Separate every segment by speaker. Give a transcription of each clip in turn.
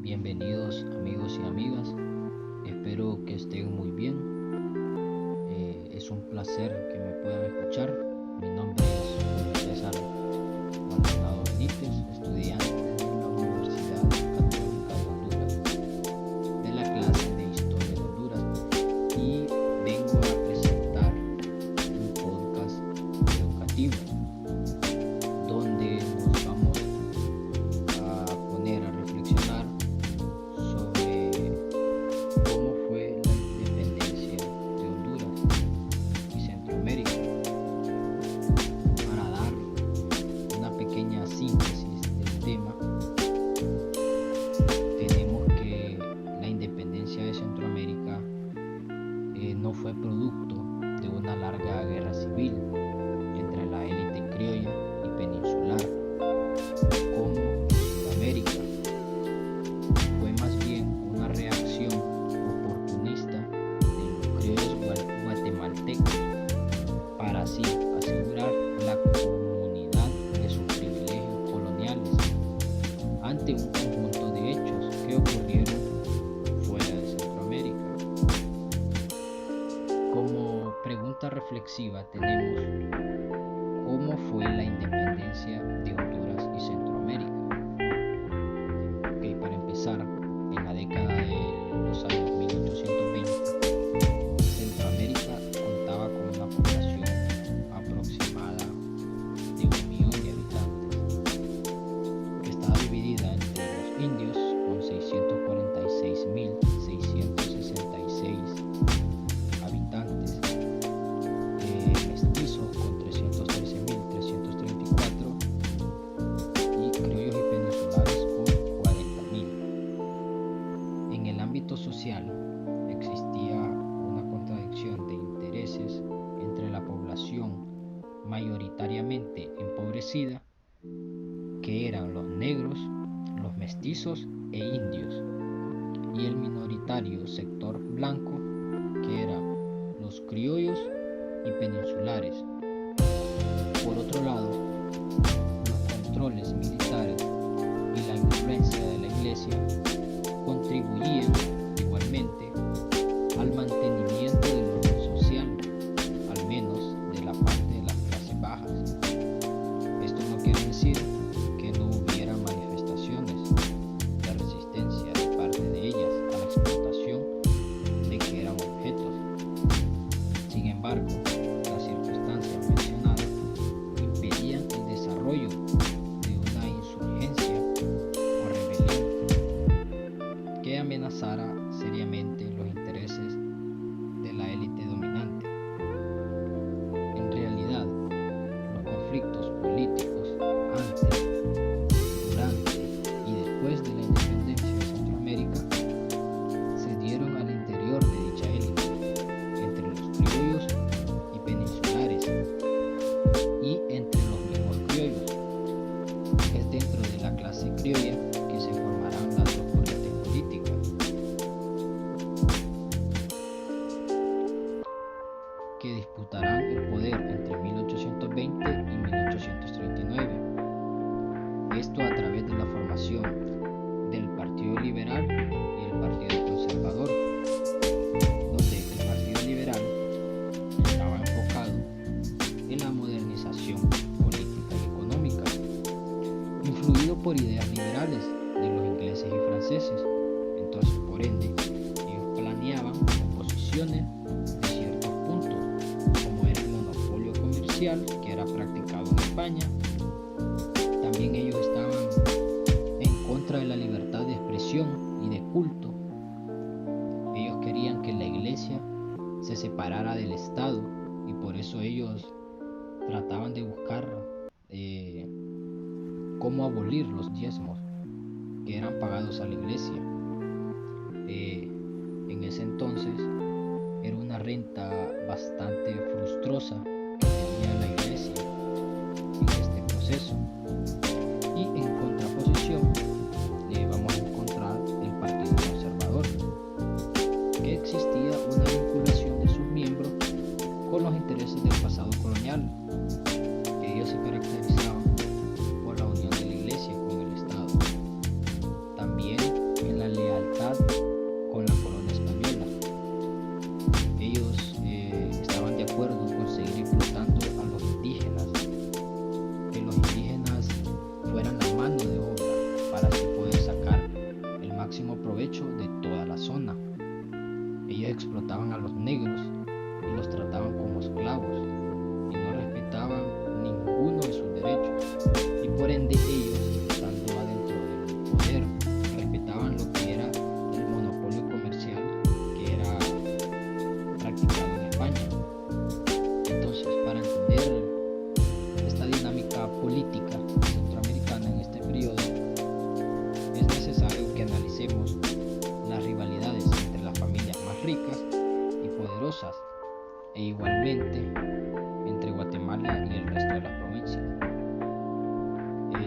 Speaker 1: Bienvenidos amigos y amigas, espero que estén muy bien. Es un placer que me puedan escuchar. Mi nombre es Julio César Maldonado Benítez, estudiante de la Universidad Católica de Honduras, de la clase de Historia de Honduras, y vengo a presentar un podcast educativo donde nos vamos a poner a reflexionar sobre cómo fue la independencia de Honduras y Centroamérica. Para dar una pequeña síntesis del tema, tenemos que la independencia de Centroamérica no fue producto de una larga guerra civil entre la élite criolla y peninsular como Sudamérica. Fue más bien una reacción oportunista de los criollos guatemaltecos para así asegurar la comunidad de sus privilegios coloniales ante un conjunto de hechos que ocurrieron fuera de Centroamérica. Como pregunta reflexiva tenemos: ¿cómo fue la independencia de Honduras y Centroamérica? Para empezar, en la década de los años 1820, Centroamérica contaba con una población aproximada de 1 millón de habitantes, que estaba dividida entre los indios con 646.666 habitantes, mestizos con 313.334 y criollos y peninsulares con 40.000. En el ámbito social existía una contradicción de intereses entre la población mayoritariamente empobrecida, que eran los negros, los mestizos e indios, y el minoritario sector blanco, que eran los criollos y peninsulares. Por otro lado, los controles militares y la influencia de la Iglesia contribuían igualmente al mantenimiento del orden social, al menos de la parte de las clases bajas. Esto no quiere decir que no hubiera manifestaciones de resistencia de parte de ellas a la explotación de que eran objetos. Sin embargo, las circunstancias mencionadas impedían el desarrollo de una insurgencia o rebelión que amenazara seriamente los intereses de la élite dominante. En realidad, los conflictos políticos antes, durante y después de la independencia de Centroamérica se dieron al interior de dicha élite, entre los criollos y peninsulares y entre los mismos criollos. Es dentro de la clase criolla que se formarán las dos corrientes políticas, que disputarán el poder entre 1820 y 1839. Esto a través de la formación del Partido Liberal y el Partido Conservador, donde el Partido Liberal estaba enfocado en la modernización política y económica, influido por ideas liberales de los ingleses y franceses. Entonces, por ende, ellos planeaban oposiciones de ciertos puntos, como era el monopolio comercial que era practicado en España. También ellos estaban en contra de la libertad de expresión y de culto. Ellos querían que la iglesia se separara del Estado, y por eso ellos trataban de buscar cómo abolir los diezmos que eran pagados a la iglesia. En ese entonces era una renta bastante frustrosa que tenía la iglesia en este proceso. Y en contraposición vamos a encontrar el Partido Conservador, que existía una vinculación de sus miembros con los intereses del pasado colonial. Ellos se caracterizaban por la unión de la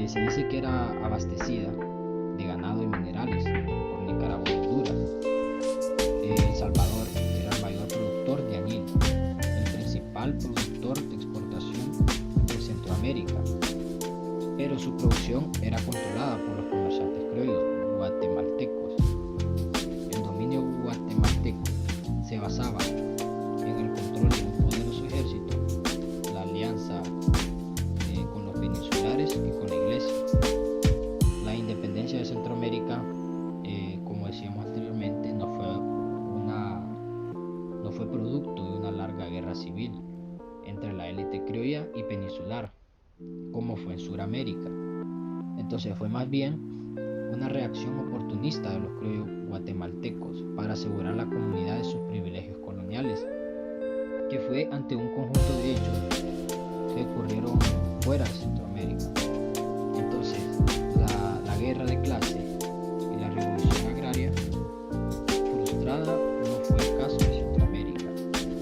Speaker 1: Se dice que era abastecida de ganado y minerales por Nicaragua y Honduras. El Salvador era el mayor productor de añil, el principal productor de exportación de Centroamérica, pero su producción era controlada por los comerciantes criollos guatemaltecos. El dominio guatemalteco se basaba en el control de un poderoso ejército, la alianza con los peninsulares y con la iglesia. La independencia de Centroamérica, como decíamos anteriormente, no fue producto de una larga guerra civil entre la élite criolla y peninsular, como fue en Sudamérica. Entonces fue más bien una reacción oportunista de los criollos guatemaltecos para asegurar la comunidad de sus privilegios coloniales, que fue ante un conjunto de hechos que ocurrieron fuera de Centroamérica. Entonces la guerra de clase y la revolución agraria frustrada no fue el caso de Centroamérica,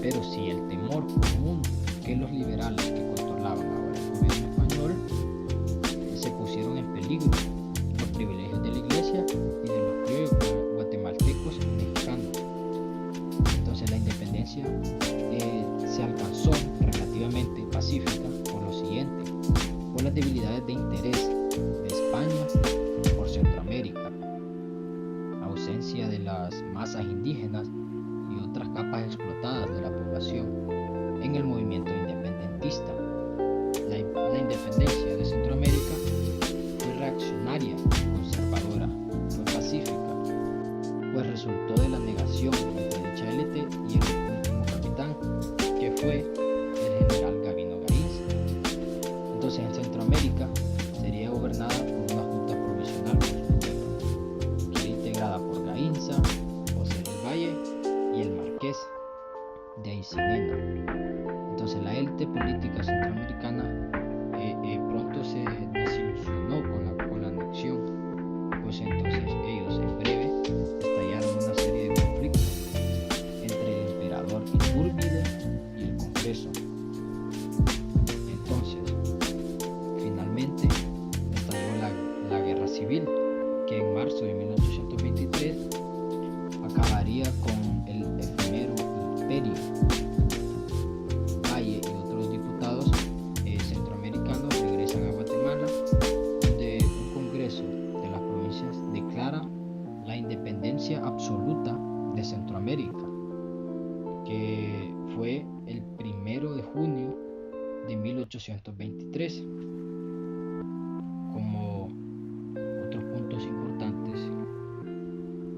Speaker 1: pero sí el temor común que los liberales que controlaban ahora el gobierno español se pusieron en peligro los privilegios de la iglesia y de los criollos guatemaltecos y mexicanos. Entonces la independencia se alcanzó relativamente pacífica por lo siguiente: por las debilidades de interés de España por Centroamérica, ausencia de las masas indígenas y otras capas explotadas de la población en el movimiento independentista. La independencia de Centroamérica fue reaccionaria, conservadora, fue pacífica, pues resultó de la negación entre dicha élite y el último capitán, que fue el general Gabino Gaínza. Entonces en Centroamérica sería gobernada por una junta provisional constitutiva, que era integrada por Gaínza, José del Valle y el marqués de Aycinena. Entonces la élite política centroamericana pronto se desilusionó con la anexión, pues entonces ellos en breve estallaron una serie de conflictos entre el emperador Iturbide y el Congreso. Entonces finalmente estalló la guerra civil, que en marzo de 1823 acabaría con el efímero imperio. Valle y otros diputados centroamericanos regresan a Guatemala, donde un congreso de las provincias declara la independencia absoluta de Centroamérica, que fue el 1 de junio de 1823. Como otros puntos importantes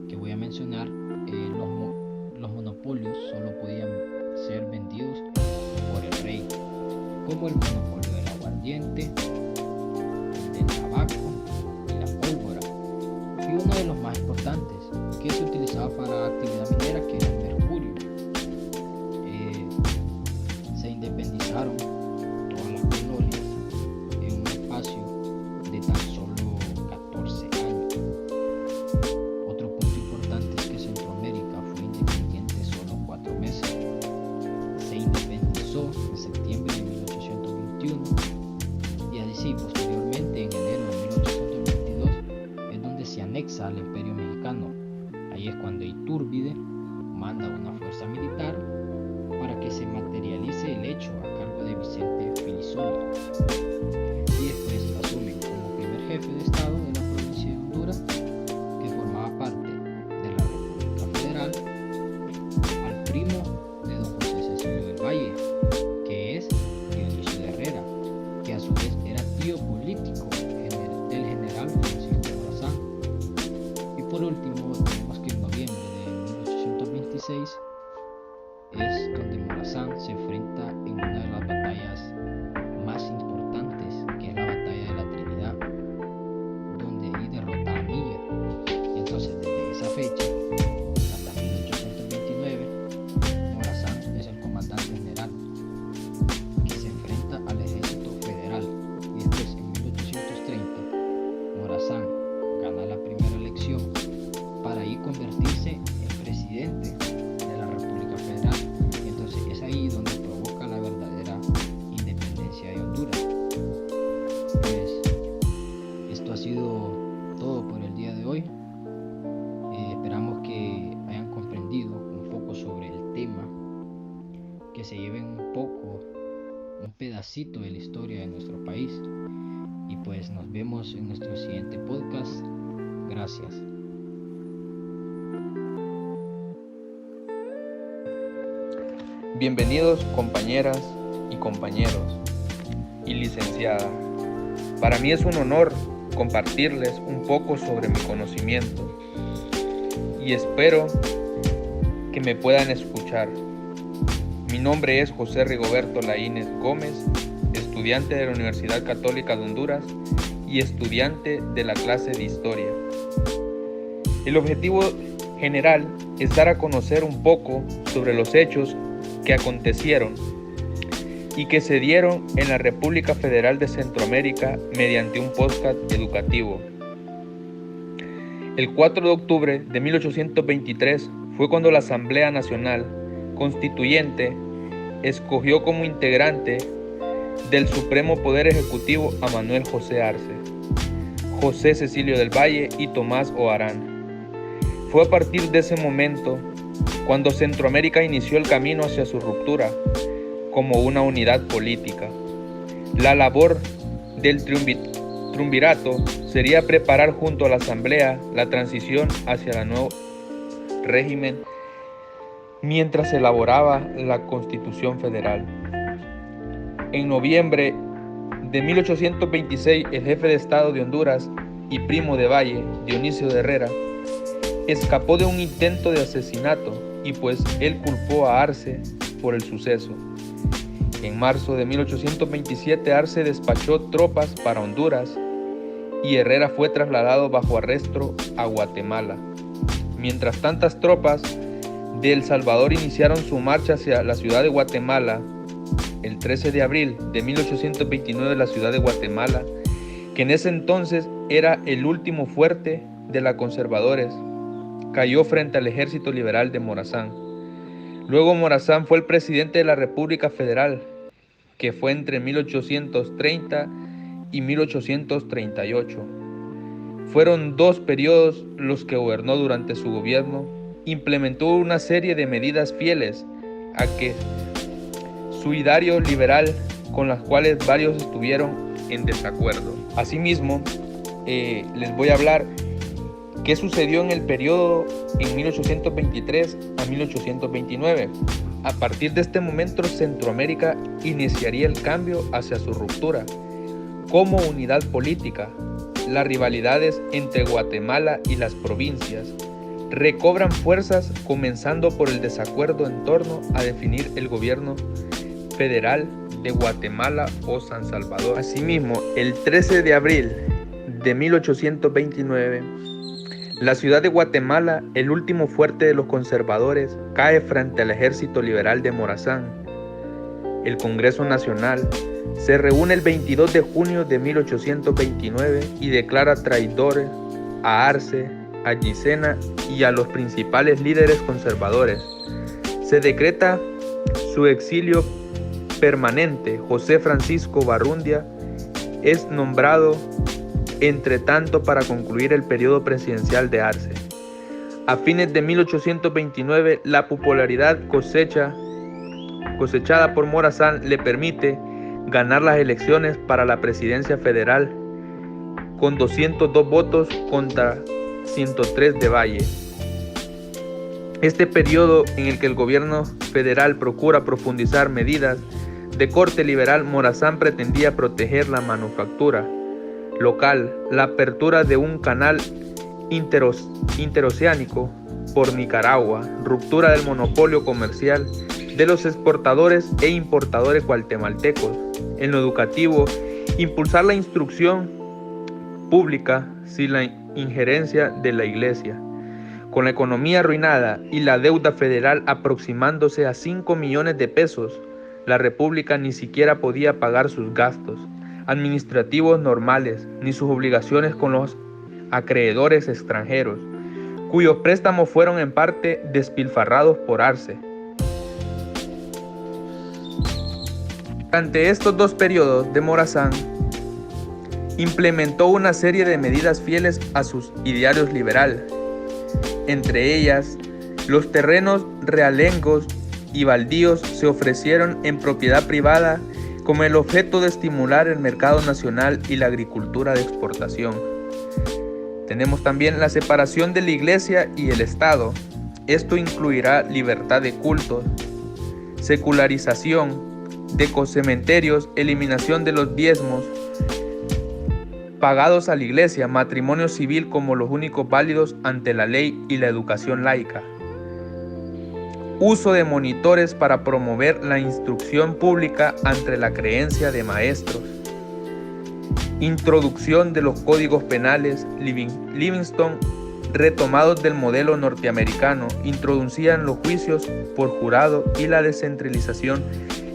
Speaker 1: que voy a mencionar, los monopolios solo podían ser vendidos por el rey, como el monopolio del aguardiente, el del tabaco y la pólvora, y uno de los más importantes que se utilizaba para actividad minera, que era el mercurio. Se independizaron todas las colonias en un espacio de tan solo 14 años. Otro punto importante es que Centroamérica fue independiente solo 4 meses. Se independizó en septiembre de 1821 y así posteriormente en enero de 1822 es donde se anexa al Imperio Mexicano. Ahí es cuando Iturbide manda una fuerza militar para que se materialice el hecho a cargo de Vicente Filisola, y después lo asumen como primer jefe de Estado de la provincia de Honduras, que formaba parte de la República Federal, al primo de don José Cecilio del Valle, que es Dionisio de Herrera, que a su vez era tío político del general Francisco Morazán. vemos en nuestro siguiente podcast. Gracias.
Speaker 2: Bienvenidos compañeras y compañeros y licenciada. Para mí es un honor compartirles un poco sobre mi conocimiento y espero que me puedan escuchar. Mi nombre es José Rigoberto Laínez Gómez, estudiante de la Universidad Católica de Honduras y estudiante de la clase de Historia. El objetivo general es dar a conocer un poco sobre los hechos que acontecieron y que se dieron en la República Federal de Centroamérica mediante un podcast educativo. El 4 de octubre de 1823 fue cuando la Asamblea Nacional Constituyente escogió como integrante del Supremo Poder Ejecutivo a Manuel José Arce, José Cecilio del Valle y Tomás Oharán. Fue a partir de ese momento cuando Centroamérica inició el camino hacia su ruptura como una unidad política. La labor del triunvirato sería preparar junto a la Asamblea la transición hacia el nuevo régimen mientras se elaboraba la Constitución Federal. En noviembre de 1826, el jefe de Estado de Honduras y primo de Valle, Dionisio de Herrera, escapó de un intento de asesinato y pues él culpó a Arce por el suceso. En marzo de 1827, Arce despachó tropas para Honduras y Herrera fue trasladado bajo arresto a Guatemala. Mientras tantas tropas de El Salvador iniciaron su marcha hacia la ciudad de Guatemala, el 13 de abril de 1829 la ciudad de Guatemala, que en ese entonces era el último fuerte de los conservadores, cayó frente al ejército liberal de Morazán. Luego Morazán fue el presidente de la República Federal, que fue entre 1830 y 1838. Fueron 2 periodos los que gobernó. Durante su gobierno implementó una serie de medidas fieles a que su ideario liberal, con las cuales varios estuvieron en desacuerdo. Asimismo, les voy a hablar qué sucedió en el periodo en 1823 a 1829. A partir de este momento, Centroamérica iniciaría el cambio hacia su ruptura como unidad política. Las rivalidades entre Guatemala y las provincias recobran fuerzas, comenzando por el desacuerdo en torno a definir el gobierno federal de Guatemala o San Salvador. Asimismo, el 13 de abril de 1829, la ciudad de Guatemala, el último fuerte de los conservadores, cae frente al ejército liberal de Morazán. El Congreso Nacional se reúne el 22 de junio de 1829 y declara traidores a Arce, a Gisena y a los principales líderes conservadores. Se decreta su exilio permanente. José Francisco Barrundia es nombrado entre tanto para concluir el periodo presidencial de Arce. A fines de 1829, la popularidad cosechada por Morazán le permite ganar las elecciones para la presidencia federal con 202 votos contra 103 de Valle. Este periodo en el que el gobierno federal procura profundizar medidas de corte liberal, Morazán pretendía proteger la manufactura local, la apertura de un canal interoceánico por Nicaragua, ruptura del monopolio comercial de los exportadores e importadores guatemaltecos. En lo educativo, impulsar la instrucción pública sin la injerencia de la Iglesia. Con la economía arruinada y la deuda federal aproximándose a 5 millones de pesos, la República ni siquiera podía pagar sus gastos administrativos normales ni sus obligaciones con los acreedores extranjeros, cuyos préstamos fueron en parte despilfarrados por Arce. Durante estos 2 periodos de Morazán, implementó una serie de medidas fieles a sus idearios liberales. Entre ellas, los terrenos realengos y baldíos se ofrecieron en propiedad privada con el objeto de estimular el mercado nacional y la agricultura de exportación. Tenemos también la separación de la Iglesia y el Estado. Esto incluirá libertad de cultos, secularización de cementerios, eliminación de los diezmos pagados a la Iglesia, matrimonio civil como los únicos válidos ante la ley y la educación laica. Uso de monitores para promover la instrucción pública ante la creencia de maestros. Introducción de los códigos penales Livingston, retomados del modelo norteamericano, introducían los juicios por jurado y la descentralización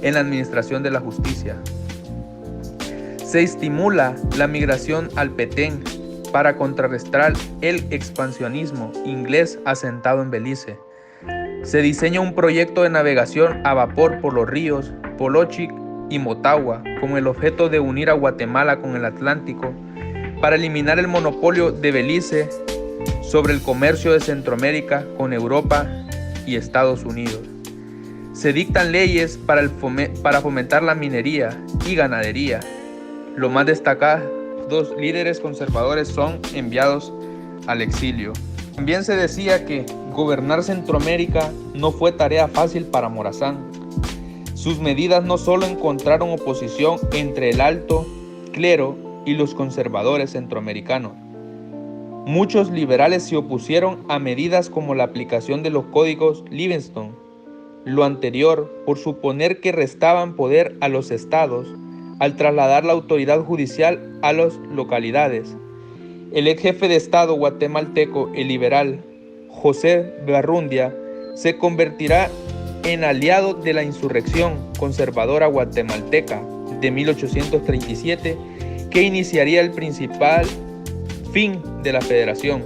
Speaker 2: en la administración de la justicia. Se estimula la migración al Petén para contrarrestar el expansionismo inglés asentado en Belice. Se diseña un proyecto de navegación a vapor por los ríos Polochic y Motagua con el objeto de unir a Guatemala con el Atlántico para eliminar el monopolio de Belice sobre el comercio de Centroamérica con Europa y Estados Unidos. Se dictan leyes para fomentar la minería y ganadería. Los más destacados líderes conservadores son enviados al exilio. También se decía que gobernar Centroamérica no fue tarea fácil para Morazán. Sus medidas no solo encontraron oposición entre el alto clero y los conservadores centroamericanos. Muchos liberales se opusieron a medidas como la aplicación de los códigos Livingston. Lo anterior por suponer que restaban poder a los estados al trasladar la autoridad judicial a las localidades. El ex jefe de Estado guatemalteco, el liberal José Barrundia, se convertirá en aliado de la insurrección conservadora guatemalteca de 1837, que iniciaría el principal fin de la federación.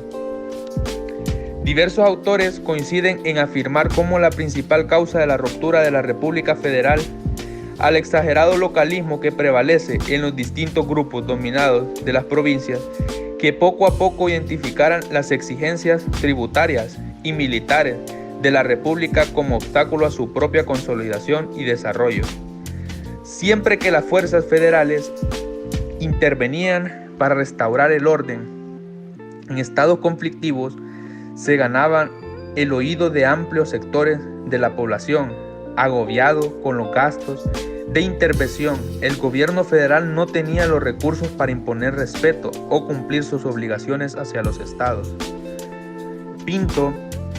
Speaker 2: Diversos autores coinciden en afirmar como la principal causa de la ruptura de la República Federal al exagerado localismo que prevalece en los distintos grupos dominados de las provincias, que poco a poco identificaran las exigencias tributarias y militares de la República como obstáculo a su propia consolidación y desarrollo. Siempre que las fuerzas federales intervenían para restaurar el orden en estados conflictivos, se ganaban el oído de amplios sectores de la población, agobiado con los gastos de intervención. El gobierno federal no tenía los recursos para imponer respeto o cumplir sus obligaciones hacia los estados. Pinto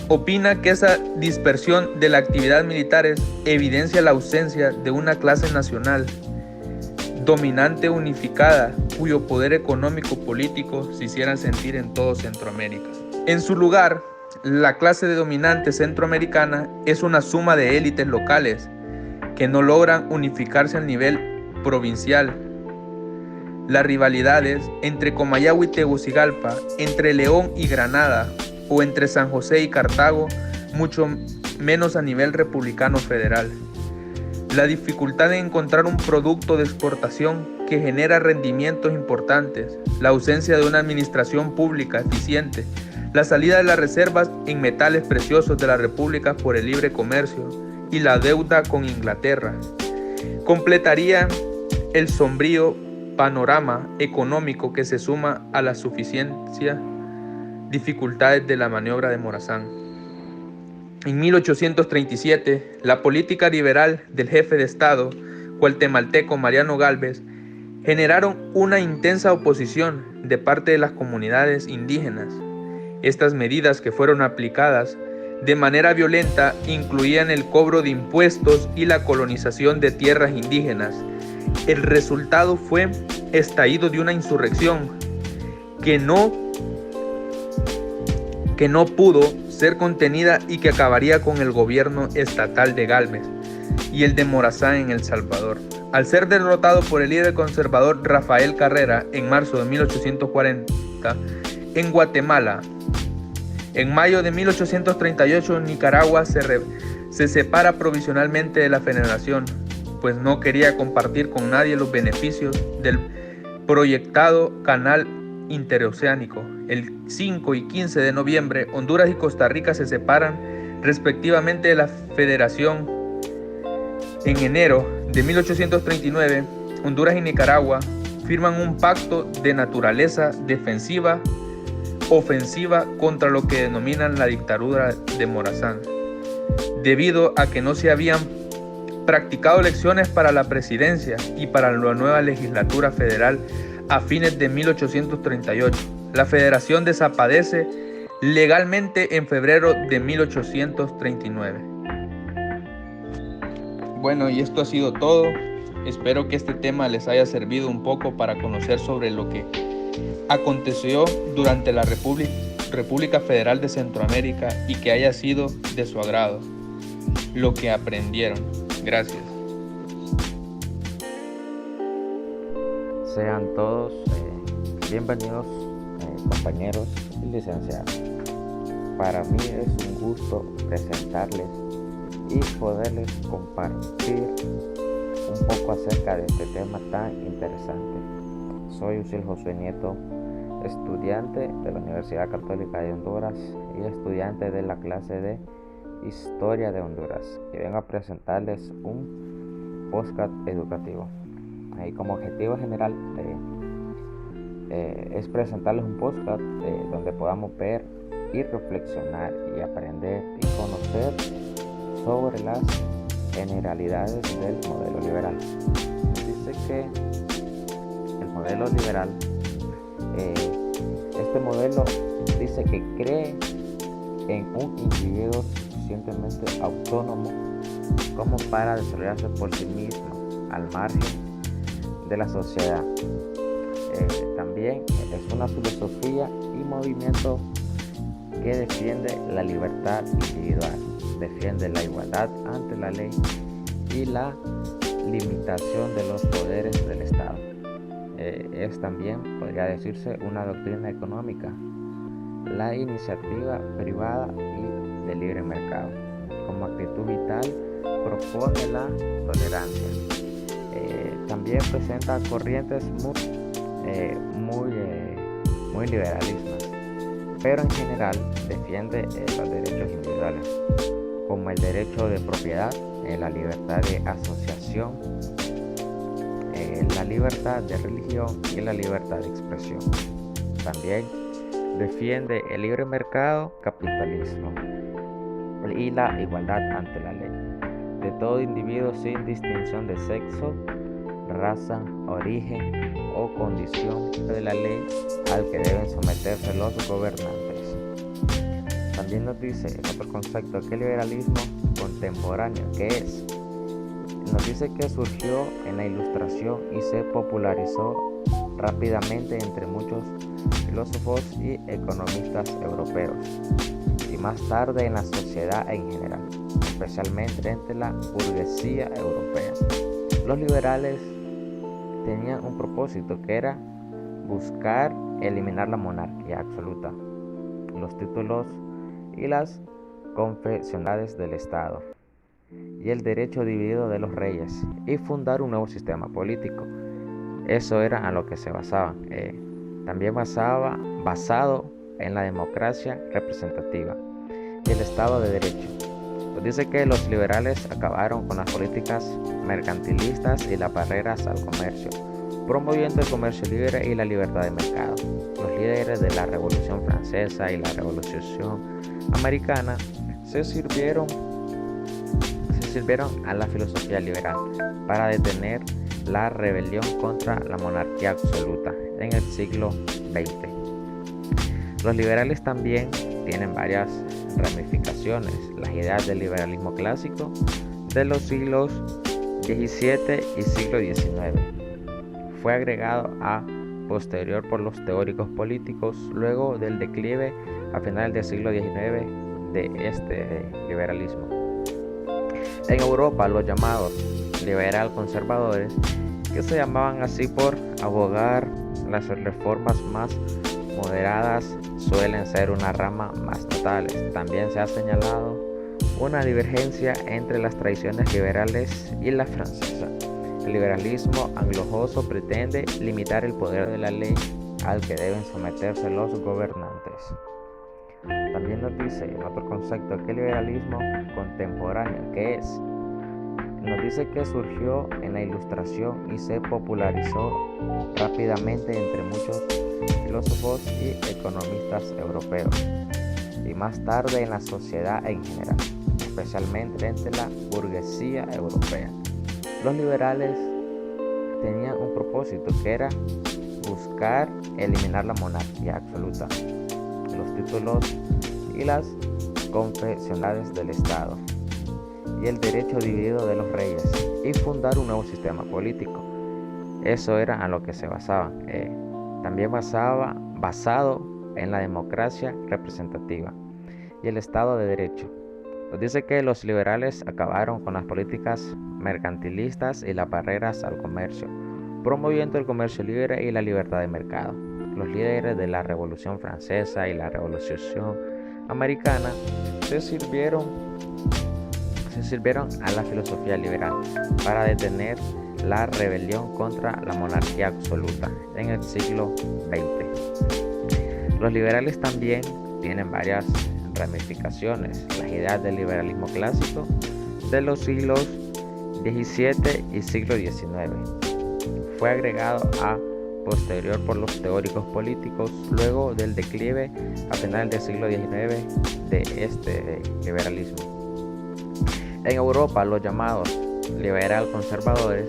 Speaker 2: opina que esa dispersión de la actividad militar evidencia la ausencia de una clase nacional dominante unificada cuyo poder económico-político se hiciera sentir en todo Centroamérica. En su lugar, la clase dominante centroamericana es una suma de élites locales que no logran unificarse al nivel provincial. Las rivalidades entre Comayagua y Tegucigalpa, entre León y Granada o entre San José y Cartago, mucho menos a nivel republicano federal. La dificultad de encontrar un producto de exportación que genera rendimientos importantes, la ausencia de una administración pública eficiente, la salida de las reservas en metales preciosos de la República por el libre comercio y la deuda con Inglaterra completarían el sombrío panorama económico que se suma a las suficiencias dificultades de la maniobra de Morazán. En 1837, la política liberal del jefe de Estado, guatemalteco Mariano Gálvez, generaron una intensa oposición de parte de las comunidades indígenas. Estas medidas, que fueron aplicadas de manera violenta, incluían el cobro de impuestos y la colonización de tierras indígenas. El resultado fue estallido de una insurrección que no pudo ser contenida y que acabaría con el gobierno estatal de Gálvez y el de Morazán en El Salvador. Al ser derrotado por el líder conservador Rafael Carrera en marzo de 1840 en Guatemala, en mayo de 1838 Nicaragua se separa provisionalmente de la Federación, pues no quería compartir con nadie los beneficios del proyectado canal interoceánico. El 5 y 15 de noviembre, Honduras y Costa Rica se separan respectivamente de la Federación. En enero de 1839, Honduras y Nicaragua firman un pacto de naturaleza defensiva ofensiva contra lo que denominan la dictadura de Morazán, debido a que no se habían practicado elecciones para la presidencia y para la nueva legislatura federal a fines de 1838. La federación desaparece legalmente en febrero de 1839. Bueno, y esto ha sido todo. Espero que este tema les haya servido un poco para conocer sobre lo que aconteció durante la República Federal de Centroamérica y que haya sido de su agrado lo que aprendieron. Gracias.
Speaker 3: Sean todos bienvenidos, compañeros y licenciados. Para mí es un gusto presentarles y poderles compartir un poco acerca de este tema tan interesante. Soy Usil Josué Nieto, estudiante de la Universidad Católica de Honduras y estudiante de la clase de Historia de Honduras, y vengo a presentarles un podcast educativo. Y como objetivo general es presentarles un podcast donde podamos ver y reflexionar y aprender y conocer sobre las generalidades del modelo liberal. Dice que el modelo liberal, este modelo dice que cree en un individuo suficientemente autónomo como para desarrollarse por sí mismo al margen de la sociedad. También es una filosofía y movimiento que defiende la libertad individual, defiende la igualdad ante la ley y la limitación de los poderes del Estado. Es también, podría decirse, una doctrina económica, la iniciativa privada y de libre mercado. Como actitud vital propone la tolerancia. También presenta corrientes muy liberalistas, pero en general defiende los derechos individuales, como el derecho de propiedad, la libertad de asociación, la libertad de religión y la libertad de expresión. También defiende el libre mercado, capitalismo y la igualdad ante la ley de todo individuo sin distinción de sexo, raza, origen o condición de la ley al que deben someterse los gobernantes. También nos dice en otro concepto que el liberalismo contemporáneo, que es, nos dice que surgió en la Ilustración y se popularizó rápidamente entre muchos filósofos y economistas europeos, y más tarde en la sociedad en general, especialmente entre la burguesía europea. Los liberales tenían un propósito que era buscar eliminar la monarquía absoluta, los títulos y las confesionalidades del Estado y el derecho dividido de los reyes, y fundar un nuevo sistema político. Eso era a lo que se basaban. También basado en la democracia representativa y el Estado de Derecho. Pues dice que los liberales acabaron con las políticas mercantilistas y las barreras al comercio, promoviendo el comercio libre y la libertad de mercado. Los líderes de la Revolución Francesa y la Revolución Americana se sirvieron a la filosofía liberal para detener la rebelión contra la monarquía absoluta en el siglo XX. Los liberales también tienen varias ramificaciones. Las ideas del liberalismo clásico de los siglos XVII y siglo XIX fue agregado a posterior por los teóricos políticos luego del declive a finales del siglo XIX de este liberalismo. En Europa, los llamados liberal conservadores, que se llamaban así por abogar las reformas más moderadas, suelen ser una rama más notable. También se ha señalado una divergencia entre las tradiciones liberales y la francesa. El liberalismo anglojoso pretende limitar el poder de la ley al que deben someterse los gobernantes. También nos dice en otro concepto que el liberalismo contemporáneo, que es, nos dice que surgió en la Ilustración y se popularizó rápidamente entre muchos filósofos y economistas europeos, y más tarde en la sociedad en general, especialmente entre la burguesía europea. Los liberales tenían un propósito, que era buscar eliminar la monarquía absoluta, los títulos y las confesionales del Estado y el derecho dividido de los reyes, y fundar un nuevo sistema político. Eso era a lo que se basaban. También basado en la democracia representativa y el Estado de Derecho. Nos dice que los liberales acabaron con las políticas mercantilistas y las barreras al comercio, promoviendo el comercio libre y la libertad de mercado. Los líderes de la Revolución Francesa y la Revolución Americana se sirvieron a la filosofía liberal para detener la rebelión contra la monarquía absoluta en el siglo XX. Los liberales también tienen varias ramificaciones. Las ideas del liberalismo clásico de los siglos XVII y siglo XIX fue agregado a posterior por los teóricos políticos luego del declive a finales del siglo XIX de este liberalismo. En Europa, los llamados liberal conservadores,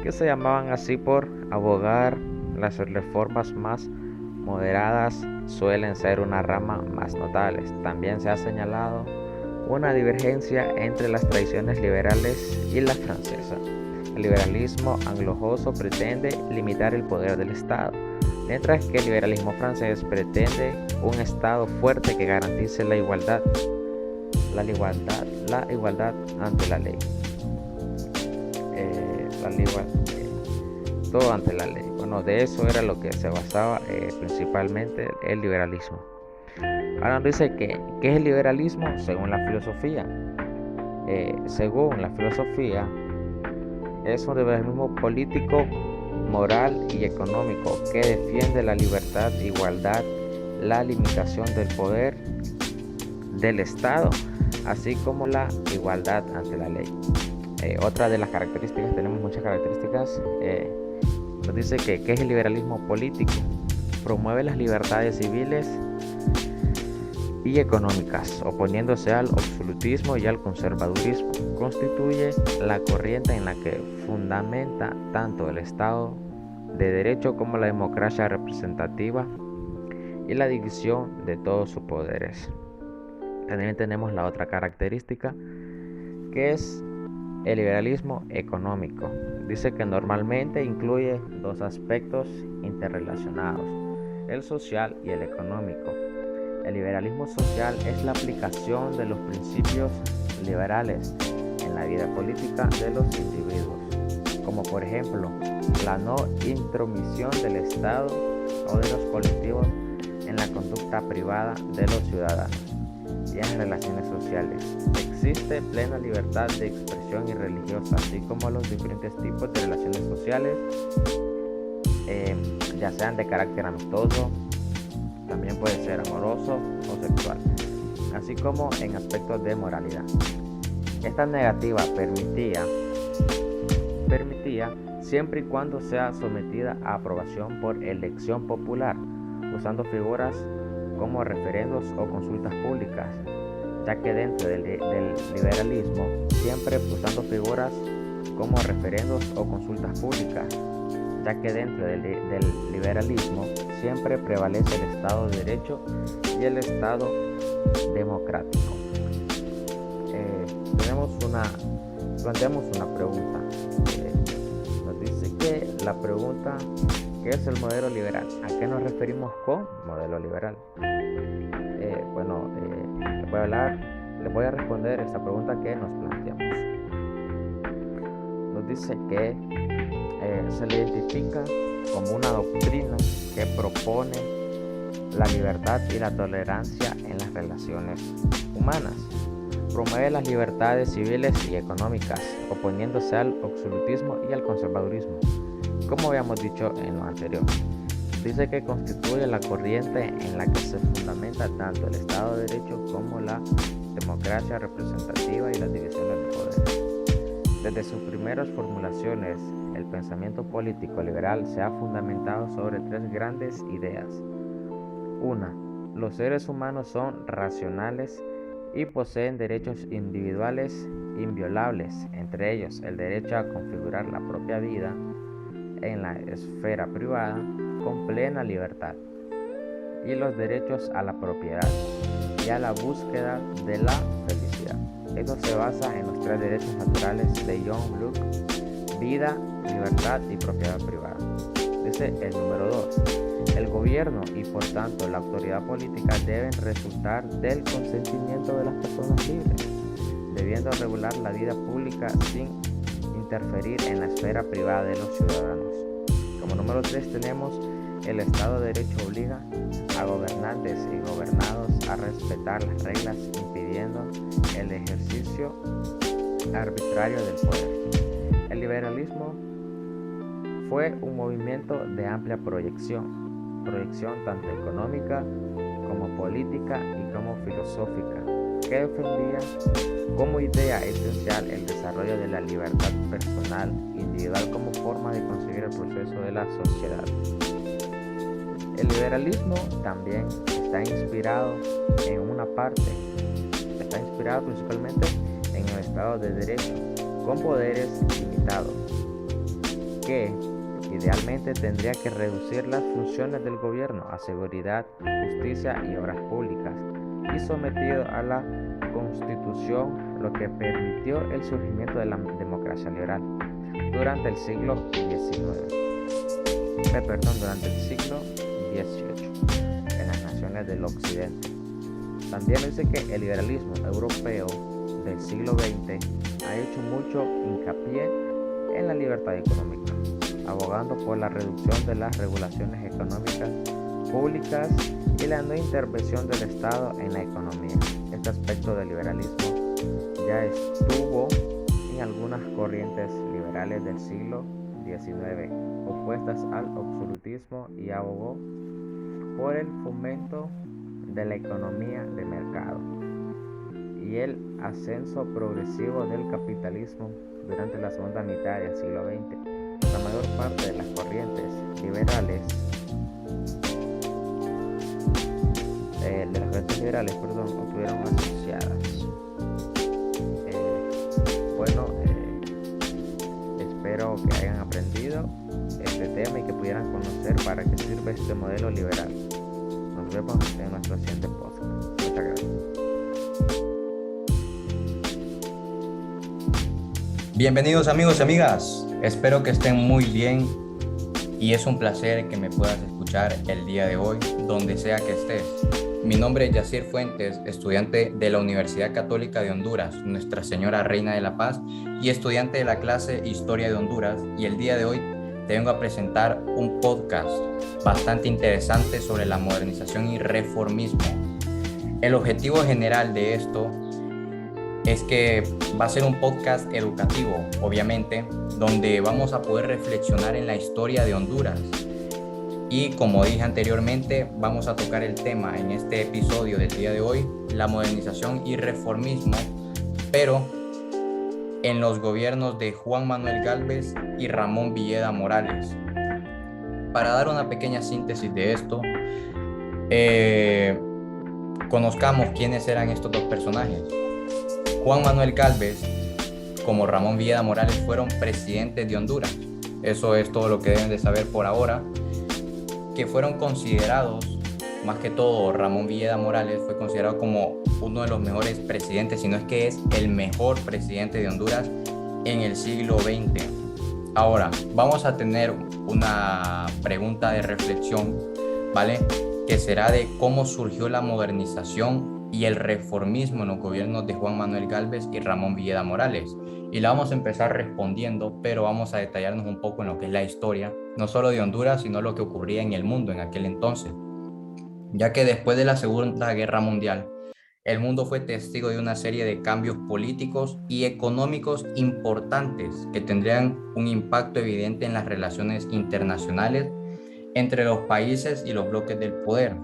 Speaker 3: que se llamaban así por abogar las reformas más moderadas, suelen ser una rama más notable. También se ha señalado una divergencia entre las tradiciones liberales y la francesa. El liberalismo anglosajo pretende limitar el poder del Estado, mientras que el liberalismo francés pretende un Estado fuerte que garantice la igualdad ante la ley. Todo ante la ley. Bueno, de eso era lo que se basaba principalmente el liberalismo. Ahora nos dice que ¿qué es el liberalismo? Según la filosofía. Según la filosofía, es un liberalismo político, moral y económico que defiende la libertad, igualdad, la limitación del poder del Estado, así como la igualdad ante la ley. Otra de las características, tenemos muchas características, nos dice que ¿qué es el liberalismo político? Promueve las libertades civiles y económicas, oponiéndose al absolutismo y al conservadurismo. Constituye la corriente en la que fundamenta tanto el Estado de Derecho como la democracia representativa y la división de todos sus poderes. También tenemos la otra característica, que es el liberalismo económico. Dice que normalmente incluye dos aspectos interrelacionados, el social y el económico. El liberalismo social es la aplicación de los principios liberales en la vida política de los individuos, como por ejemplo la no intromisión del Estado o de los colectivos en la conducta privada de los ciudadanos y en las relaciones sociales. Existe plena libertad de expresión y religiosa, así como los diferentes tipos de relaciones sociales, ya sean de carácter amistoso, también puede ser amoroso o sexual, así como en aspectos de moralidad. Esta negativa permitía siempre y cuando sea sometida a aprobación por elección popular, usando figuras como referendos o consultas públicas, ya que dentro del liberalismo, siempre usando figuras como referendos o consultas públicas, ya que dentro del liberalismo siempre prevalece el Estado de Derecho y el Estado democrático. Planteamos una pregunta. Nos dice que la pregunta, ¿qué es el modelo liberal? ¿A qué nos referimos con modelo liberal? Les voy a responder esta pregunta que nos planteamos. Nos dice que se le identifica como una doctrina que propone la libertad y la tolerancia en las relaciones humanas. Promueve las libertades civiles y económicas, oponiéndose al absolutismo y al conservadurismo, como habíamos dicho en lo anterior. Dice que constituye la corriente en la que se fundamenta tanto el Estado de Derecho como la democracia representativa y las divisiones de poder. Desde sus primeras formulaciones, el pensamiento político liberal se ha fundamentado sobre tres grandes ideas. Una, los seres humanos son racionales y poseen derechos individuales inviolables, entre ellos el derecho a configurar la propia vida en la esfera privada con plena libertad, y los derechos a la propiedad y a la búsqueda de la felicidad. Esto se basa en los tres derechos naturales de John Locke: vida, libertad y propiedad privada. Dice el número 2. El gobierno y por tanto la autoridad política deben resultar del consentimiento de las personas libres, debiendo regular la vida pública sin interferir en la esfera privada de los ciudadanos. Como número 3 tenemos el Estado de Derecho obliga a gobernantes y gobernados a respetar las reglas, impidiendo el ejercicio arbitrario del poder. El liberalismo fue un movimiento de amplia proyección tanto económica como política y como filosófica, que defendía como idea esencial el desarrollo de la libertad personal individual como forma de conseguir el progreso de la sociedad. El liberalismo también está inspirado principalmente en el Estado de Derecho, con poderes limitados, que idealmente tendría que reducir las funciones del gobierno a seguridad, justicia y obras públicas, y sometido a la Constitución, lo que permitió el surgimiento de la democracia liberal durante el siglo XVIII en las naciones del Occidente. También dice que el liberalismo europeo del siglo XX ha hecho mucho hincapié en la libertad económica, abogando por la reducción de las regulaciones económicas públicas y la no intervención del Estado en la economía. Este aspecto del liberalismo ya estuvo en algunas corrientes liberales del siglo XIX, opuestas al absolutismo, y abogó por el fomento de la economía de mercado y el ascenso progresivo del capitalismo durante la segunda mitad del siglo XX. La mayor parte de las corrientes liberales estuvieron asociadas. Espero que hayan aprendido este tema y que pudieran conocer para qué sirve este modelo liberal. Nos vemos en nuestro siguiente podcast. Muchas gracias.
Speaker 4: Bienvenidos amigos y amigas, espero que estén muy bien y es un placer que me puedas escuchar el día de hoy, donde sea que estés. Mi nombre es Yacir Fuentes, estudiante de la Universidad Católica de Honduras, Nuestra Señora Reina de la Paz, y estudiante de la clase Historia de Honduras, y el día de hoy te vengo a presentar un podcast bastante interesante sobre la modernización y reformismo. El objetivo general de esto es que va a ser un podcast educativo, obviamente, donde vamos a poder reflexionar en la historia de Honduras. Y como dije anteriormente, vamos a tocar el tema en este episodio del día de hoy, la modernización y reformismo, pero en los gobiernos de Juan Manuel Gálvez y Ramón Villeda Morales. Para dar una pequeña síntesis de esto, conozcamos quiénes eran estos dos personajes. Juan Manuel Gálvez, como Ramón Villeda Morales, fueron presidentes de Honduras. Eso es todo lo que deben de saber por ahora. Que fueron considerados, más que todo Ramón Villeda Morales fue considerado como uno de los mejores presidentes, si no es que es el mejor presidente de Honduras en el siglo XX. Ahora, vamos a tener una pregunta de reflexión, ¿vale? Que será de cómo surgió la modernización y el reformismo en los gobiernos de Juan Manuel Gálvez y Ramón Villeda Morales. Y la vamos a empezar respondiendo, pero vamos a detallarnos un poco en lo que es la historia, no solo de Honduras, sino lo que ocurría en el mundo en aquel entonces. Ya que después de la Segunda Guerra Mundial, el mundo fue testigo de una serie de cambios políticos y económicos importantes que tendrían un impacto evidente en las relaciones internacionales entre los países y los bloques del poder.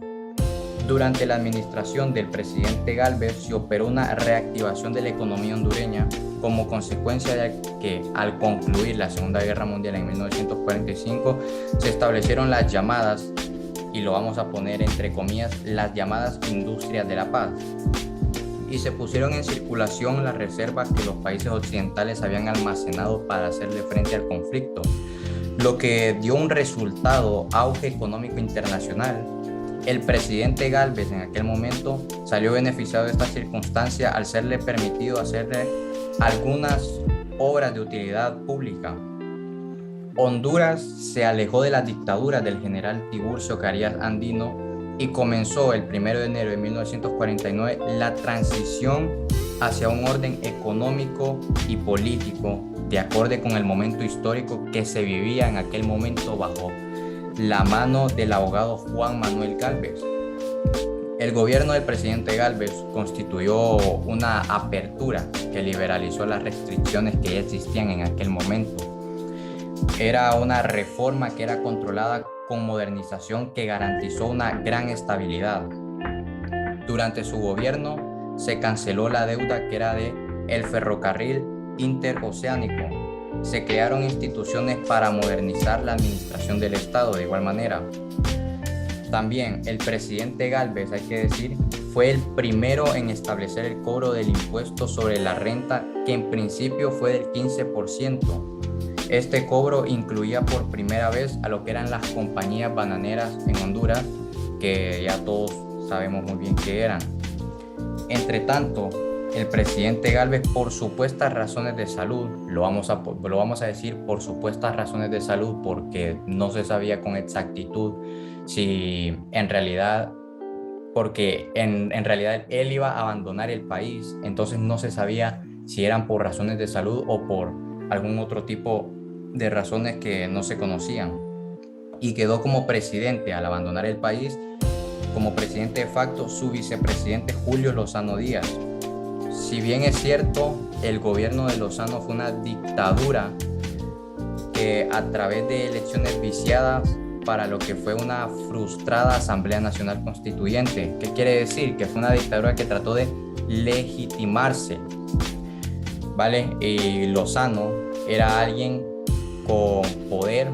Speaker 4: Durante la administración del presidente Gálvez se operó una reactivación de la economía hondureña como consecuencia de que al concluir la Segunda Guerra Mundial en 1945 se establecieron las llamadas, y lo vamos a poner entre comillas, las llamadas industrias de la paz, y se pusieron en circulación las reservas que los países occidentales habían almacenado para hacerle frente al conflicto, lo que dio un resultado, auge económico internacional. El presidente Gálvez en aquel momento salió beneficiado de esta circunstancia al serle permitido hacerle algunas obras de utilidad pública. Honduras se alejó de las dictaduras del general Tiburcio Carías Andino y comenzó el 1 de enero de 1949 la transición hacia un orden económico y político de acorde con el momento histórico que se vivía en aquel momento bajo la mano del abogado Juan Manuel Gálvez. El gobierno del presidente Gálvez constituyó una apertura que liberalizó las restricciones que ya existían en aquel momento. Era una reforma que era controlada con modernización que garantizó una gran estabilidad. Durante su gobierno se canceló la deuda que era de el ferrocarril interoceánico. Se crearon instituciones para modernizar la administración del Estado de igual manera. También el presidente Gálvez, hay que decir, fue el primero en establecer el cobro del impuesto sobre la renta, que en principio fue del 15%. Este cobro incluía por primera vez a lo que eran las compañías bananeras en Honduras, que ya todos sabemos muy bien qué eran. Entre tanto, el presidente Gálvez, por supuestas razones de salud, lo vamos a decir por supuestas razones de salud, porque no se sabía con exactitud si en realidad, porque en realidad él iba a abandonar el país, entonces no se sabía si eran por razones de salud o por algún otro tipo de razones que no se conocían. Y quedó como presidente al abandonar el país, como presidente de facto, su vicepresidente Julio Lozano Díaz. Si bien es cierto, el gobierno de Lozano fue una dictadura que a través de elecciones viciadas para lo que fue una frustrada Asamblea Nacional Constituyente. ¿Qué quiere decir? Que fue una dictadura que trató de legitimarse, ¿vale? Y Lozano era alguien con poder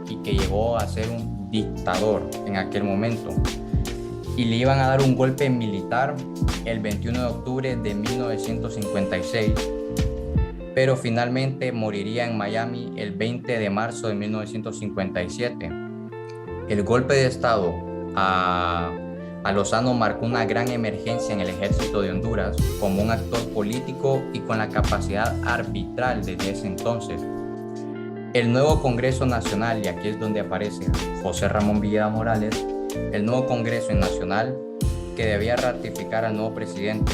Speaker 4: y que llegó a ser un dictador en aquel momento. Y le iban a dar un golpe militar el 21 de octubre de 1956, pero finalmente moriría en Miami el 20 de marzo de 1957. El golpe de Estado a Lozano marcó una gran emergencia en el ejército de Honduras como un actor político y con la capacidad arbitral desde ese entonces. El nuevo Congreso Nacional, y aquí es donde aparece José Ramón Villeda Morales, el nuevo Congreso Nacional que debía ratificar al nuevo presidente.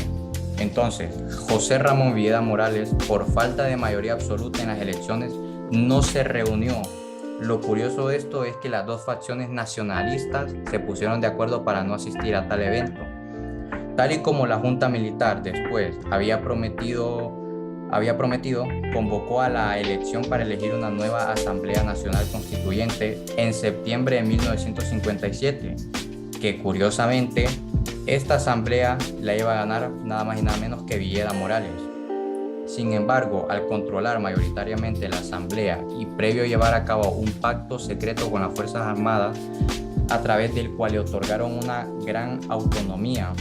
Speaker 4: Entonces, José Ramón Villeda Morales, por falta de mayoría absoluta en las elecciones, no se reunió. Lo curioso de esto es que las dos facciones nacionalistas se pusieron de acuerdo para no asistir a tal evento. Tal y como la Junta Militar después había prometido, convocó a la elección para elegir una nueva Asamblea Nacional Constituyente en septiembre de 1957, que curiosamente esta asamblea la iba a ganar nada más y nada menos que Villeda Morales. Sin embargo, al controlar mayoritariamente la asamblea y previo a llevar a cabo un pacto secreto con las Fuerzas Armadas, a través del cual le otorgaron una gran autonomía,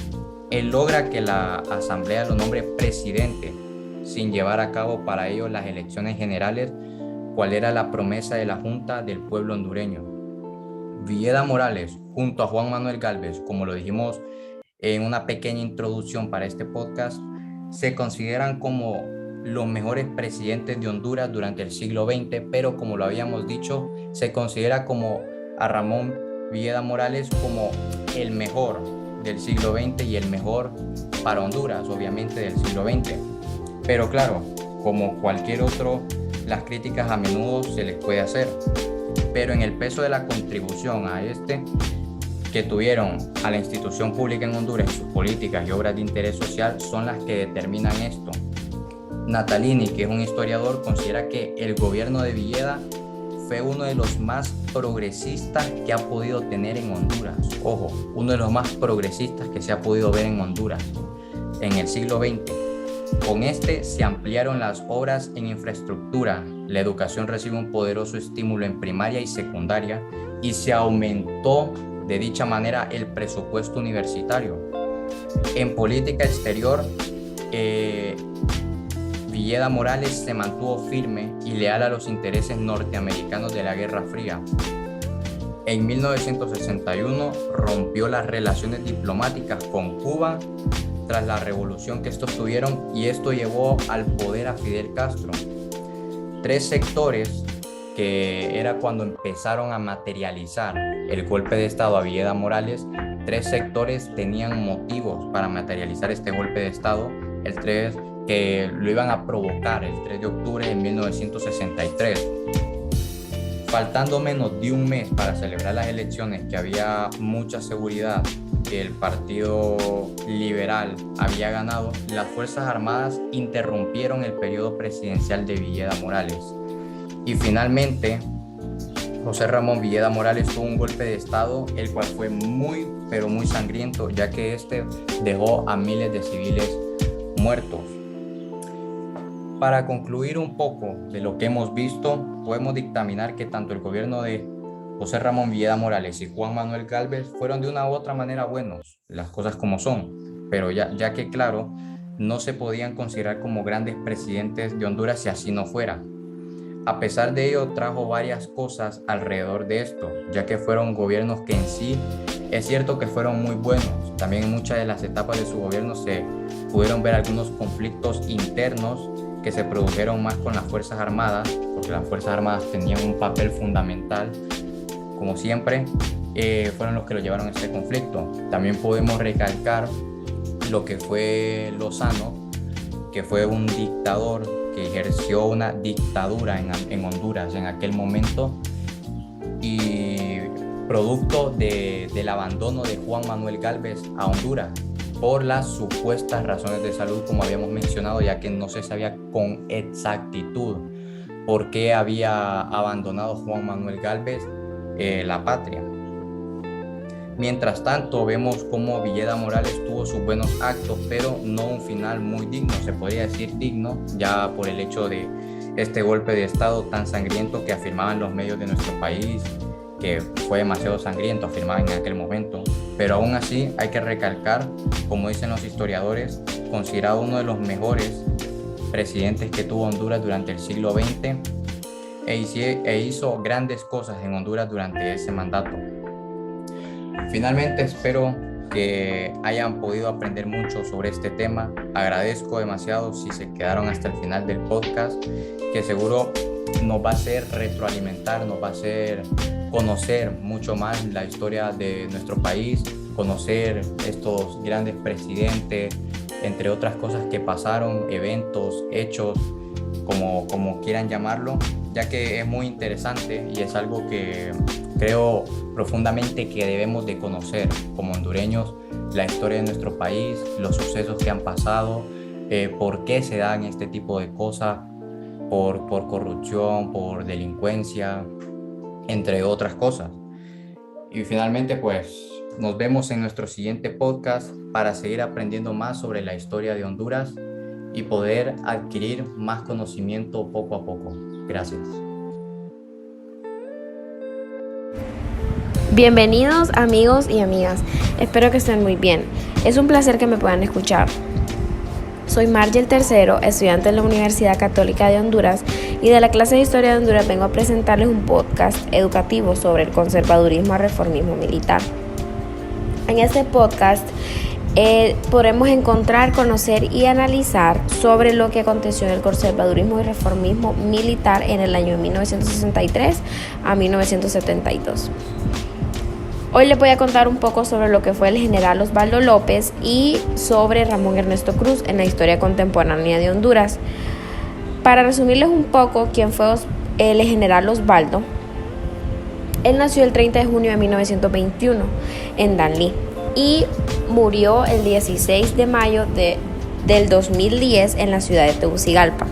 Speaker 4: él logra que la asamblea lo nombre presidente, sin llevar a cabo para ello las elecciones generales, cual era la promesa de la Junta del pueblo hondureño. Villeda Morales, junto a Juan Manuel Gálvez, como lo dijimos en una pequeña introducción para este podcast, se consideran como los mejores presidentes de Honduras durante el siglo XX, pero como lo habíamos dicho, se considera como a Ramón Villeda Morales como el mejor del siglo XX y el mejor para Honduras, obviamente, del siglo XX. Pero claro, como cualquier otro, las críticas a menudo se les puede hacer, pero en el peso de la contribución a que tuvieron a la institución pública en Honduras y sus políticas y obras de interés social son las que determinan esto. Natalini, que es un historiador, considera que el gobierno de Villeda fue uno de los más progresistas que ha podido tener en Honduras. Ojo, uno de los más progresistas que se ha podido ver en Honduras en el siglo XX. Con este se ampliaron las obras en infraestructura, la educación recibe un poderoso estímulo en primaria y secundaria y se aumentó de dicha manera el presupuesto universitario. En política exterior, Villeda Morales se mantuvo firme y leal a los intereses norteamericanos de la Guerra Fría. En 1961 rompió las relaciones diplomáticas con Cuba tras la revolución que estos tuvieron y esto llevó al poder a Fidel Castro. Tres sectores que era cuando empezaron a materializar el golpe de Estado a Villeda Morales, tres sectores tenían motivos para materializar este golpe de Estado, el 3 que lo iban a provocar el 3 de octubre de 1963. Faltando menos de un mes para celebrar las elecciones, que había mucha seguridad que el Partido Liberal había ganado, las Fuerzas Armadas interrumpieron el periodo presidencial de Villeda Morales. Y finalmente, José Ramón Villeda Morales tuvo un golpe de Estado, el cual fue muy, pero muy sangriento, ya que este dejó a miles de civiles muertos. Para concluir un poco de lo que hemos visto, podemos dictaminar que tanto el gobierno de José Ramón Villeda Morales y Juan Manuel Gálvez fueron de una u otra manera buenos, las cosas como son, pero ya que claro, no se podían considerar como grandes presidentes de Honduras si así no fuera. A pesar de ello, trajo varias cosas alrededor de esto, ya que fueron gobiernos que en sí es cierto que fueron muy buenos. También en muchas de las etapas de su gobierno se pudieron ver algunos conflictos internos que se produjeron más con las Fuerzas Armadas, porque las Fuerzas Armadas tenían un papel fundamental, como siempre, fueron los que lo llevaron a este conflicto. También podemos recalcar lo que fue Lozano, que fue un dictador que ejerció una dictadura en Honduras en aquel momento y producto del abandono de Juan Manuel Gálvez a Honduras por las supuestas razones de salud, como habíamos mencionado, ya que no se sabía con exactitud por qué había abandonado Juan Manuel Gálvez la patria. Mientras tanto, vemos cómo Villeda Morales tuvo sus buenos actos, pero no un final muy digno, se podría decir digno, ya por el hecho de este golpe de Estado tan sangriento que afirmaban los medios de nuestro país, que fue demasiado sangriento, afirmaban en aquel momento. Pero aún así hay que recalcar, como dicen los historiadores, considerado uno de los mejores presidentes que tuvo Honduras durante el siglo XX e hizo grandes cosas en Honduras durante ese mandato. Finalmente espero que hayan podido aprender mucho sobre este tema. Agradezco demasiado si se quedaron hasta el final del podcast, que seguro nos va a hacer retroalimentar, nos va a hacer conocer mucho más la historia de nuestro país, conocer estos grandes presidentes, entre otras cosas que pasaron, eventos, hechos, como quieran llamarlo, ya que es muy interesante y es algo que creo profundamente que debemos de conocer como hondureños, la historia de nuestro país, los sucesos que han pasado, por qué se dan este tipo de cosas, por corrupción, por delincuencia, entre otras cosas. Y finalmente, pues, nos vemos en nuestro siguiente podcast para seguir aprendiendo más sobre la historia de Honduras y poder adquirir más conocimiento poco a poco. Gracias.
Speaker 5: Bienvenidos amigos y amigas, espero que estén muy bien. Es un placer que me puedan escuchar. Soy Margel Tercero, estudiante en la Universidad Católica de Honduras y de la clase de Historia de Honduras vengo a presentarles un podcast educativo sobre el conservadurismo al reformismo militar. En este podcast podremos encontrar, conocer y analizar sobre lo que aconteció en el conservadurismo y reformismo militar en el año 1963 a 1972. Hoy les voy a contar un poco sobre lo que fue el general Osvaldo López y sobre Ramón Ernesto Cruz en la historia contemporánea de Honduras. Para resumirles un poco quién fue el general Osvaldo, él nació el 30 de junio de 1921 en Danlí y murió el 16 de mayo del 2010 en la ciudad de Tegucigalpa.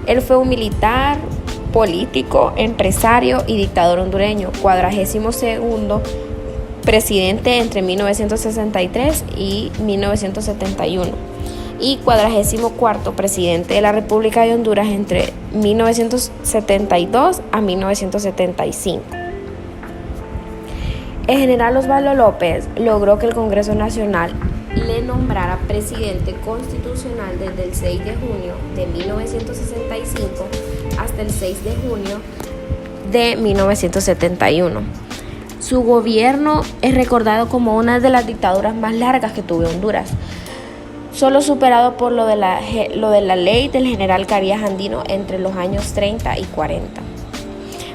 Speaker 5: Él fue un militar político, empresario y dictador hondureño, 42º presidente entre 1963 y 1971 y 44º presidente de la República de Honduras entre 1972 a 1975. El general Osvaldo López logró que el Congreso Nacional le nombrara presidente constitucional desde el 6 de junio de 1965 hasta el 6 de junio de 1971. Su gobierno es recordado como una de las dictaduras más largas que tuvo Honduras, solo superado por lo de la ley del general Carías Andino entre los años 30 y 40.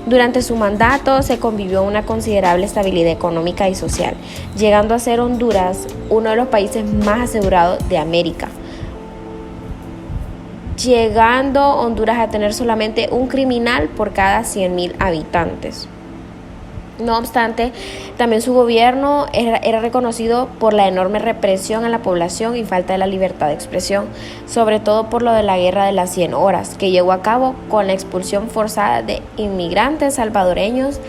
Speaker 5: Durante su mandato se convivió una considerable estabilidad económica y social, llegando a ser Honduras uno de los países más asegurados de América, llegando Honduras a tener solamente un criminal por cada 100.000 habitantes. No obstante, también su gobierno era reconocido por la enorme represión a la población y falta de la libertad de expresión, sobre todo por lo de la Guerra de las 100 Horas, que llevó a cabo con la expulsión forzada de inmigrantes salvadoreños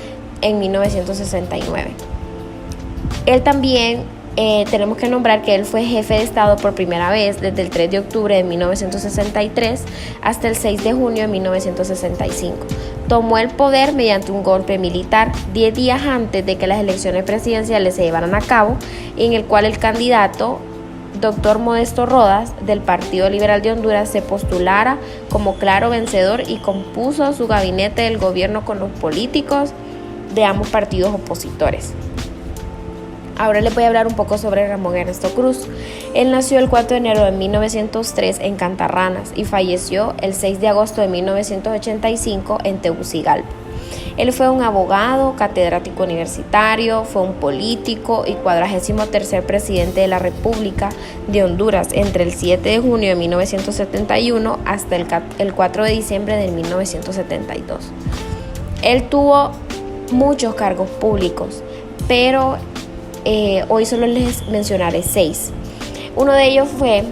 Speaker 5: en 1969. Él también, tenemos que nombrar que él fue jefe de Estado por primera vez desde el 3 de octubre de 1963 hasta el 6 de junio de 1965. Tomó el poder mediante un golpe militar 10 días antes de que las elecciones presidenciales se llevaran a cabo, en el cual el candidato Dr. Modesto Rodas del Partido Liberal de Honduras se postulara como claro vencedor y compuso su gabinete del gobierno con los políticos de ambos partidos opositores. Ahora les voy a hablar un poco sobre Ramón Ernesto Cruz. Él nació el 4 de enero de 1903 en Cantarranas y falleció el 6 de agosto de 1985 en Tegucigalpa. Él fue un abogado, catedrático universitario, fue un político y 43º presidente de la República de Honduras entre el 7 de junio de 1971 hasta el 4 de diciembre de 1972. Él tuvo muchos cargos públicos, pero hoy solo les mencionaré 6. Uno de ellos fue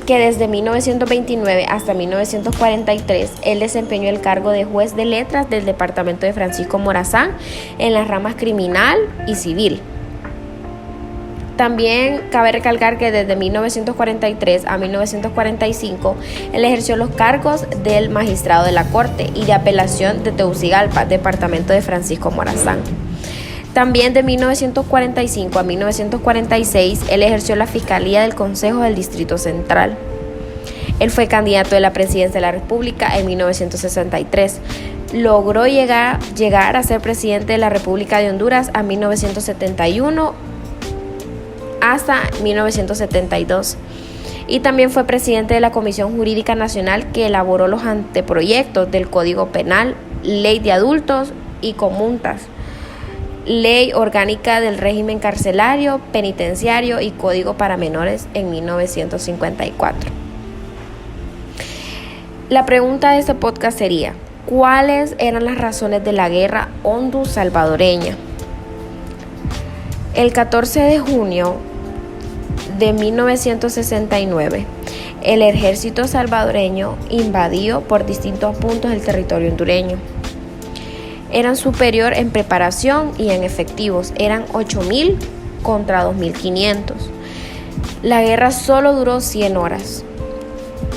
Speaker 5: que desde 1929 hasta 1943 él desempeñó el cargo de juez de letras del departamento de Francisco Morazán en las ramas criminal y civil. También cabe recalcar que desde 1943 a 1945 él ejerció los cargos del magistrado de la Corte y de Apelación de Tegucigalpa, departamento de Francisco Morazán. También de 1945 a 1946, él ejerció la Fiscalía del Consejo del Distrito Central. Él fue candidato de la presidencia de la República en 1963. Logró llegar a ser presidente de la República de Honduras a 1971 hasta 1972. Y también fue presidente de la Comisión Jurídica Nacional que elaboró los anteproyectos del Código Penal, Ley de Adultos y Conmutas, Ley Orgánica del Régimen Carcelario, Penitenciario y Código para Menores en 1954. La pregunta de este podcast sería: ¿cuáles eran las razones de la guerra hondo-salvadoreña? El 14 de junio de 1969, el ejército salvadoreño invadió por distintos puntos del territorio hondureño. Eran superior en preparación y en efectivos, eran 8.000 contra 2.500. La guerra solo duró 100 horas.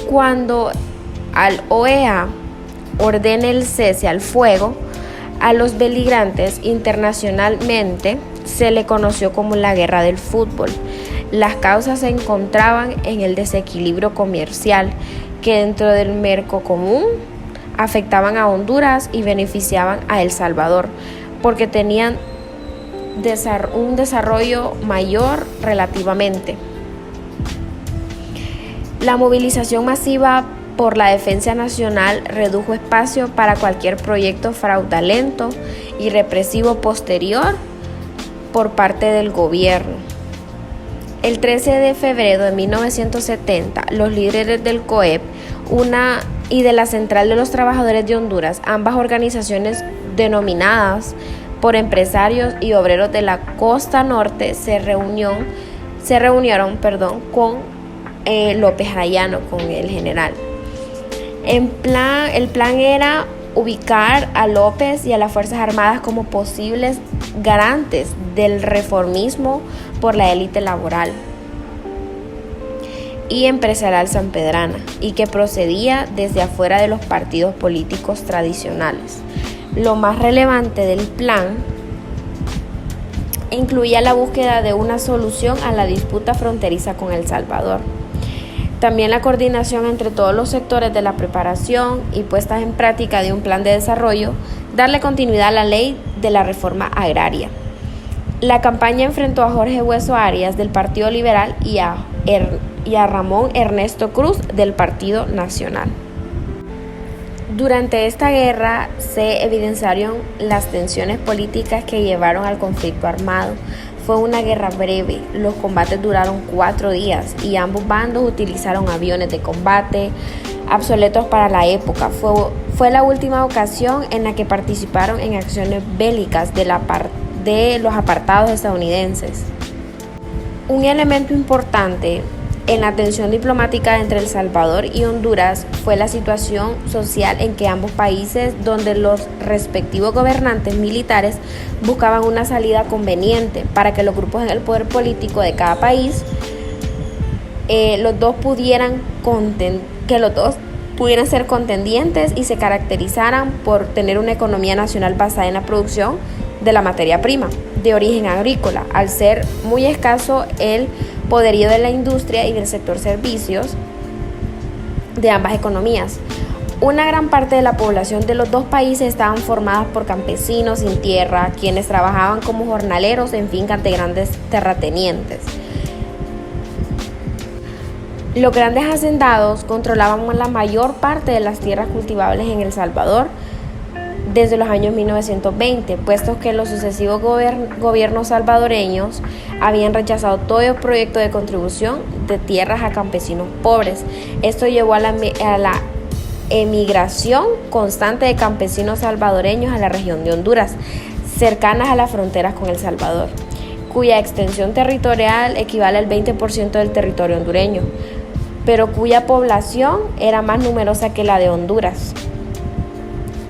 Speaker 5: Cuando al OEA ordena el cese al fuego, a los beligerantes internacionalmente se le conoció como la guerra del fútbol. Las causas se encontraban en el desequilibrio comercial que dentro del mercado común afectaban a Honduras y beneficiaban a El Salvador porque tenían un desarrollo mayor relativamente. La movilización masiva por la defensa nacional redujo espacio para cualquier proyecto fraudulento y represivo posterior por parte del gobierno. El 13 de febrero de 1970, los líderes del COEP y de la Central de los Trabajadores de Honduras, ambas organizaciones denominadas por empresarios y obreros de la costa norte, se reunieron con López Arellano, con el general. El plan era ubicar a López y a las Fuerzas Armadas como posibles garantes del reformismo por la élite laboral y empresarial sanpedrana, y que procedía desde afuera de los partidos políticos tradicionales. Lo más relevante del plan incluía la búsqueda de una solución a la disputa fronteriza con El Salvador. También la coordinación entre todos los sectores de la preparación y puesta en práctica de un plan de desarrollo, darle continuidad a la ley de la reforma agraria. La campaña enfrentó a Jorge Hueso Arias del Partido Liberal y a Ramón Ernesto Cruz del Partido Nacional. Durante esta guerra se evidenciaron las tensiones políticas que llevaron al conflicto armado. Fue una guerra breve, los combates duraron 4 días y ambos bandos utilizaron aviones de combate obsoletos para la época. Fue la última ocasión en la que participaron en acciones bélicas de los apartados estadounidenses. Un elemento importante en la tensión diplomática entre El Salvador y Honduras fue la situación social en que ambos países, donde los respectivos gobernantes militares buscaban una salida conveniente para que los grupos en el poder político de cada país, los dos pudieran ser contendientes y se caracterizaran por tener una economía nacional basada en la producción de la materia prima de origen agrícola, al ser muy escaso el poderío de la industria y del sector servicios de ambas economías. Una gran parte de la población de los dos países estaban formadas por campesinos sin tierra, quienes trabajaban como jornaleros en fincas de grandes terratenientes. Los grandes hacendados controlaban la mayor parte de las tierras cultivables en El Salvador desde los años 1920, puesto que los sucesivos gobiernos salvadoreños habían rechazado todo proyecto de contribución de tierras a campesinos pobres. Esto llevó a la emigración constante de campesinos salvadoreños a la región de Honduras, cercanas a las fronteras con El Salvador, cuya extensión territorial equivale al 20% del territorio hondureño, pero cuya población era más numerosa que la de Honduras.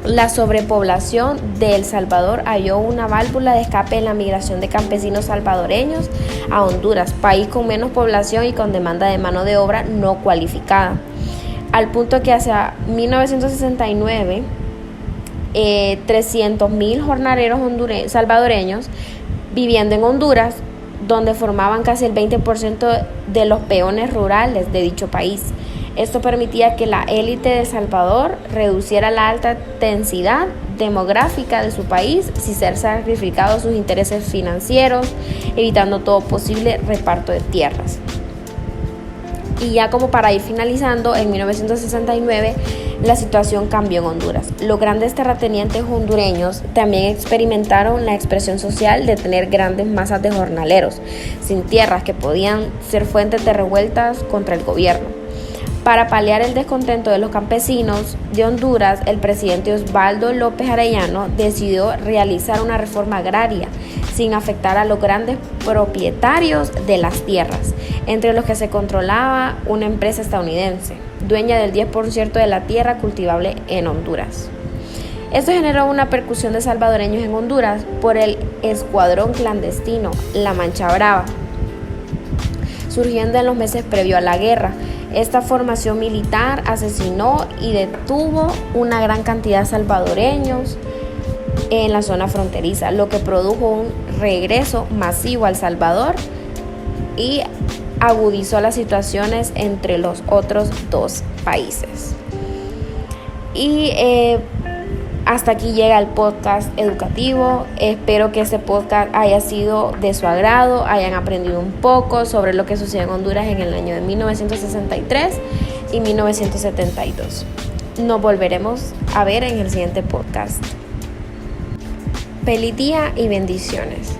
Speaker 5: La sobrepoblación de El Salvador halló una válvula de escape en la migración de campesinos salvadoreños a Honduras, país con menos población y con demanda de mano de obra no cualificada, al punto que hacia 1969 300,000 jornaleros salvadoreños viviendo en Honduras, donde formaban casi el 20% de los peones rurales de dicho país. Esto permitía que la élite de El Salvador reduciera la alta densidad demográfica de su país sin ser sacrificados sus intereses financieros, evitando todo posible reparto de tierras. Y ya como para ir finalizando, en 1969 la situación cambió en Honduras. Los grandes terratenientes hondureños también experimentaron la expresión social de tener grandes masas de jornaleros sin tierras que podían ser fuentes de revueltas contra el gobierno. Para paliar el descontento de los campesinos de Honduras, el presidente Osvaldo López Arellano decidió realizar una reforma agraria sin afectar a los grandes propietarios de las tierras, entre los que se controlaba una empresa estadounidense, dueña del 10% de la tierra cultivable en Honduras. Esto generó una percusión de salvadoreños en Honduras por el escuadrón clandestino La Mancha Brava, surgiendo en los meses previos a la guerra. Esta formación militar asesinó y detuvo una gran cantidad de salvadoreños en la zona fronteriza, lo que produjo un regreso masivo a El Salvador y agudizó las situaciones entre los otros dos países. Y hasta aquí llega el podcast educativo. Espero que este podcast haya sido de su agrado, hayan aprendido un poco sobre lo que sucedió en Honduras en el año de 1963 y 1972. Nos volveremos a ver en el siguiente podcast. Feliz día y bendiciones.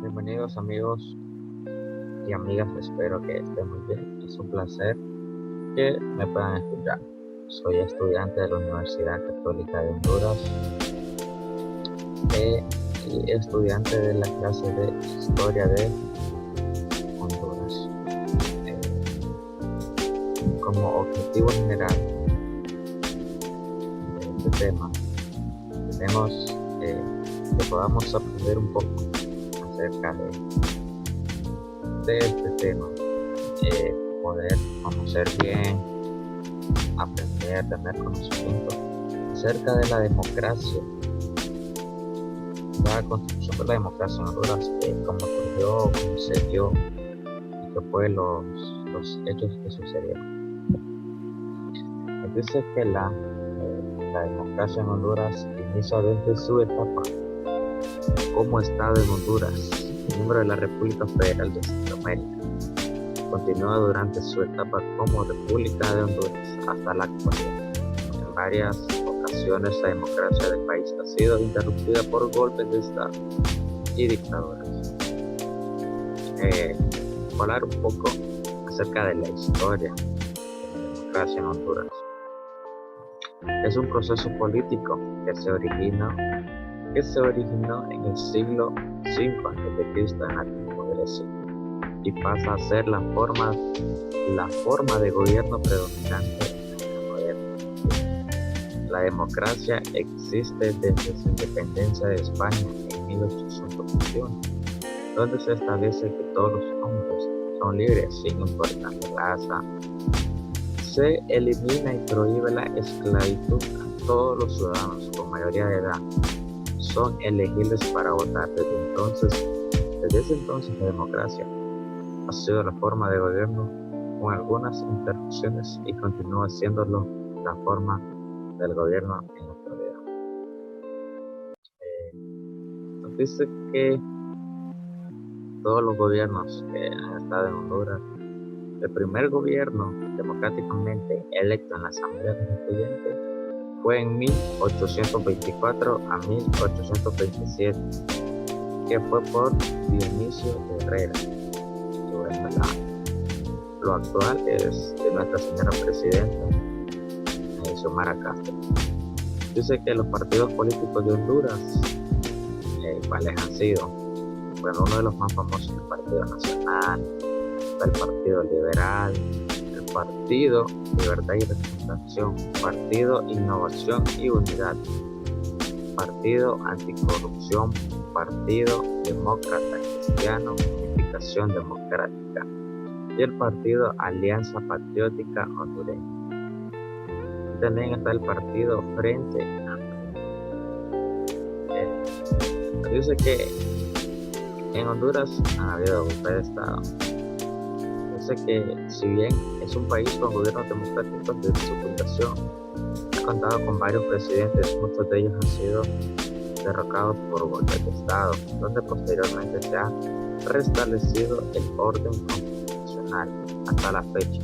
Speaker 3: Bienvenidos amigos y amigas, espero que estén muy bien. Es un placer que me puedan escuchar. Soy estudiante de la Universidad Católica de Honduras.
Speaker 6: y estudiante de la clase de Historia de Honduras. Como objetivo general de este tema, tenemos que podamos aprender un poco acerca de este tema, poder conocer bien, aprender, tener conocimiento acerca de la democracia, la constitución de la democracia en Honduras, cómo surgió, cómo se dio y qué fue los hechos que sucedieron. Dice que la democracia en Honduras inicia desde su etapa como Estado en Honduras, miembro de la República Federal de Centroamérica. Continúa durante su etapa como República de Honduras hasta la actualidad. En varias ocasiones la democracia del país ha sido interrumpida por golpes de Estado y dictaduras. Hablar un poco acerca de la historia de la democracia en Honduras. Es un proceso político que se originó en el siglo V a.C. en la antigua Grecia y pasa a ser la forma de gobierno predominante en la moderna. La democracia existe desde su independencia de España en 1821, donde se establece que todos los hombres son libres sin importar la raza. Se elimina y prohíbe la esclavitud a todos los ciudadanos con mayoría de edad. Son elegibles para votar. Desde ese entonces la democracia ha sido la forma de gobierno con algunas interrupciones y continúa siéndolo la forma del gobierno en la actualidad. Nos dice que todos los gobiernos que han estado en Honduras, el primer gobierno democráticamente electo en la Asamblea Constituyente fue en 1824 a 1827, que fue por Dionisio Herrera. Y bueno, lo actual es de nuestra señora presidenta, Xiomara Castro. Dice que los partidos políticos de Honduras, cuáles han sido, bueno, uno de los más famosos es el Partido Nacional, el Partido Liberal, el Partido Libertad y Representación, Partido Innovación y Unidad, Partido Anticorrupción, Partido Demócrata Cristiano, Unificación Democrática y el Partido Alianza Patriótica Hondureña. También está el Partido Frente Amplio. Dice que en Honduras ha habido golpe de Estado. Dice que si bien es un país con gobiernos democráticos desde su fundación, ha contado con varios presidentes, muchos de ellos han sido derrocados por golpes de Estado, donde posteriormente se ha restablecido el orden constitucional hasta la fecha.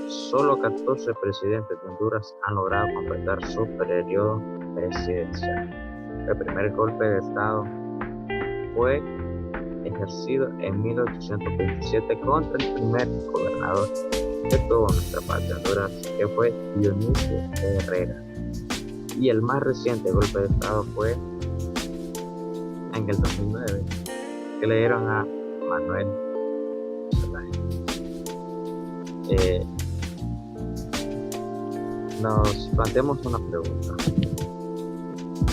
Speaker 6: Solo 14 presidentes de Honduras han logrado completar su periodo presidencial. El primer golpe de Estado fue ejercido en 1827 contra el primer gobernador que tuvo nuestra patria Honduras, que fue Dionisio Herrera. Y el más reciente golpe de Estado fue en el 2009, que le dieron a Manuel Zelaya. Nos planteamos una pregunta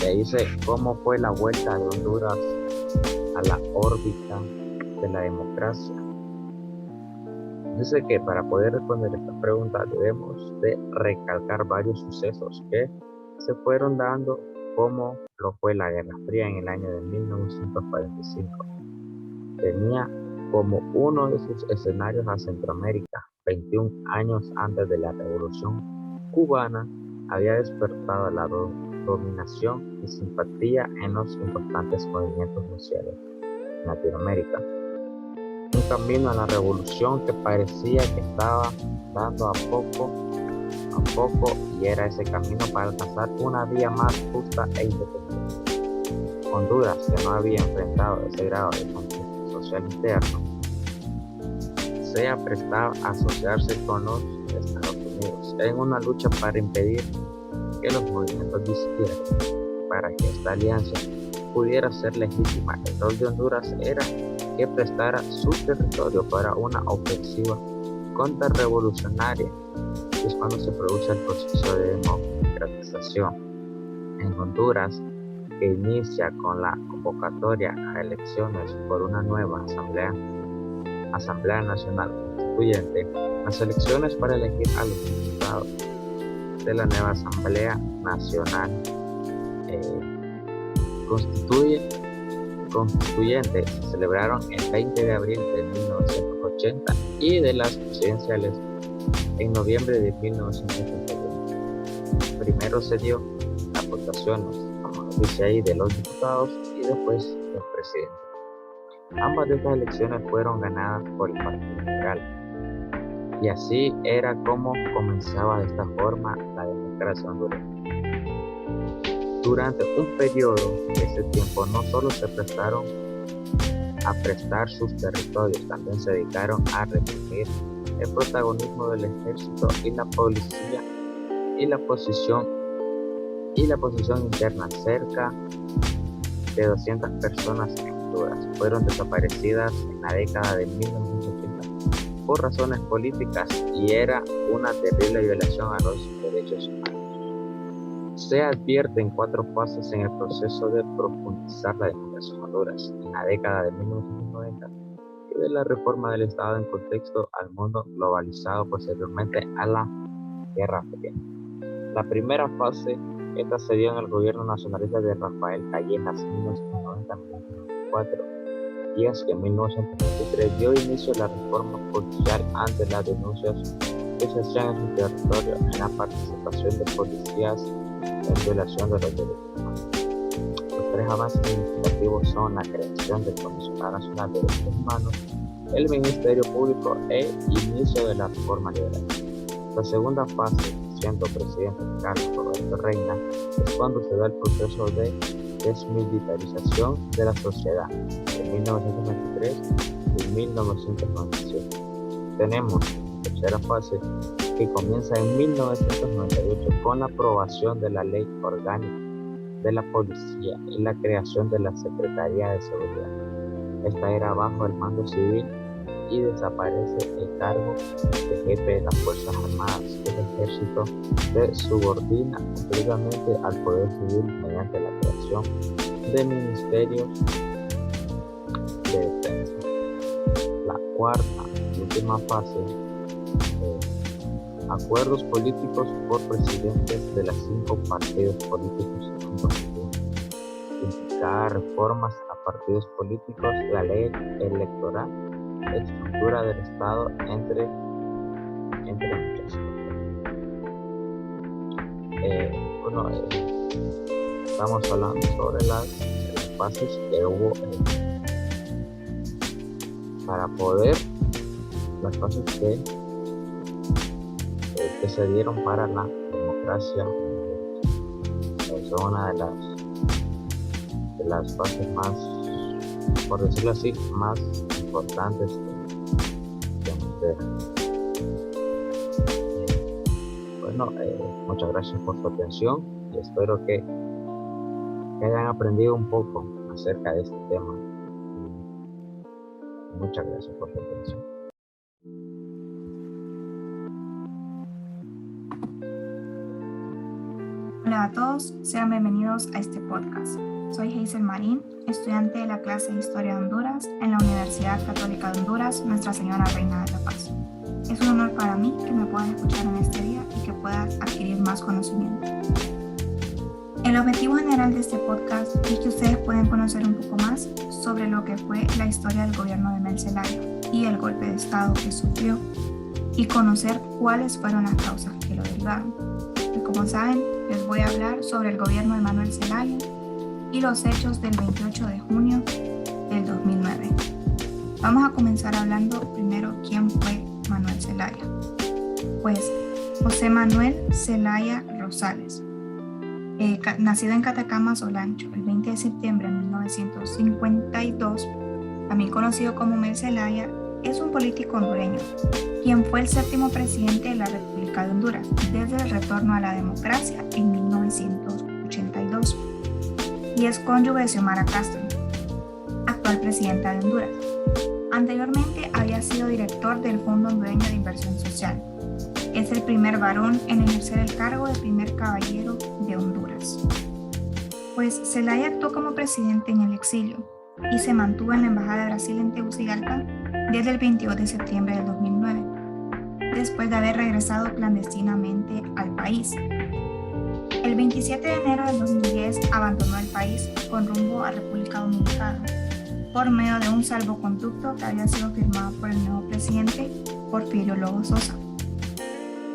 Speaker 6: que dice: ¿cómo fue la vuelta de Honduras a la órbita de la democracia? Dice que para poder responder esta pregunta debemos de recalcar varios sucesos que se fueron dando, como lo fue la Guerra Fría en el año de 1945. Tenía como uno de sus escenarios a Centroamérica. 21 años antes de la Revolución Cubana había despertado la dominación y simpatía en los importantes movimientos sociales en Latinoamérica. Un camino a la revolución que parecía que estaba dando a poco, y era ese camino para alcanzar una vía más justa e independiente. Honduras, que no había enfrentado ese grado de conflicto social interno, se aprestaba a asociarse con los Estados Unidos en una lucha para impedir que los movimientos de izquierda, para que esta alianza pudiera ser legítima, el rol de Honduras era que prestara su territorio para una ofensiva contrarrevolucionaria. Es cuando se produce el proceso de democratización en Honduras, que inicia con la convocatoria a elecciones por una nueva Asamblea Nacional Constituyente. Las elecciones para elegir a los diputados de la nueva Asamblea Nacional Constituyente se celebraron el 20 de abril de 1980 y de las presidenciales en noviembre de 1981. Primero se dio las votaciones, como dice ahí, de los diputados y después del presidente. Ambas de estas elecciones fueron ganadas por el Partido Liberal. Y así era como comenzaba de esta forma la democracia hondureña. Durante un periodo de ese tiempo no solo se prestaron a prestar sus territorios, también se dedicaron a reprimir el protagonismo del ejército y la policía y la posición interna. Cerca de 200 personas en Honduras fueron desaparecidas en la década de 1980 por razones políticas y era una terrible violación a los derechos humanos. Se advierten 4 fases en el proceso de profundizar la democracia en Honduras en la década de 1990 y de la reforma del Estado en contexto al mundo globalizado posteriormente a la Guerra Fría. La primera fase, esta se dio en el gobierno nacionalista de Rafael Callejas en 1990-1994, y es que en 1993 dio inicio a la reforma policial ante las denuncias que se hacían en su territorio en la participación de policías en violación de los derechos humanos. Los 3 avances significativos son la creación del Comisionado Nacional de Derechos Humanos, el Ministerio Público e inicio de la reforma liberal. La segunda fase, siendo presidente Carlos Roberto Reina, es cuando se da el proceso de desmilitarización de la sociedad en 1993 y 1997. Tenemos la tercera fase, que comienza en 1998 con la aprobación de la Ley Orgánica de la Policía y la creación de la Secretaría de Seguridad. Esta era bajo el mando civil y desaparece el cargo de jefe de las Fuerzas Armadas. El ejército se subordina completamente al poder civil mediante la creación de ministerios de defensa. La cuarta y última fase, acuerdos políticos por presidentes de las 5 partidos políticos constituyentes. Implicar reformas a partidos políticos, la ley electoral, estructura del Estado, entre muchas cosas. Estamos hablando sobre las fases que hubo para poder, las fases que se dieron para la democracia. Es una de las fases más, por decirlo así, más importantes que nos dejan. Bueno, muchas gracias por su atención y espero que hayan aprendido un poco acerca de este tema. Muchas gracias por su atención.
Speaker 7: Hola a todos, sean bienvenidos a este podcast. Soy Hazel Marín, estudiante de la clase de Historia de Honduras en la Universidad Católica de Honduras, Nuestra Señora Reina de la Paz. Es un honor para mí que me puedan escuchar en este día y que puedas adquirir más conocimiento. El objetivo general de este podcast es que ustedes puedan conocer un poco más sobre lo que fue la historia del gobierno de Mel Zelaya y el golpe de Estado que sufrió y conocer cuáles fueron las causas que lo derivaron. Y como saben, les voy a hablar sobre el gobierno de Manuel Zelaya y los hechos del 28 de junio del 2009. Vamos a comenzar hablando primero quién fue Manuel Zelaya. Pues José Manuel Zelaya Rosales, nacido en Catacamas, Olancho, el 20 de septiembre de 1952, también conocido como Mel Zelaya, es un político hondureño, quien fue el 7º presidente de la República de Honduras desde el retorno a la democracia en 1982. y es cónyuge de Xiomara Castro, actual presidenta de Honduras. Anteriormente había sido director del Fondo Hondureño de Inversión Social. Es el primer varón en ejercer el cargo de primer caballero de Honduras. Pues Zelaya actuó como presidente en el exilio y se mantuvo en la Embajada de Brasil en Tegucigalpa desde el 22 de septiembre del 2009, después de haber regresado clandestinamente al país. El 27 de enero del 2010 abandonó el país con rumbo a República Dominicana por medio de un salvoconducto que había sido firmado por el nuevo presidente Porfirio Lobo Sosa.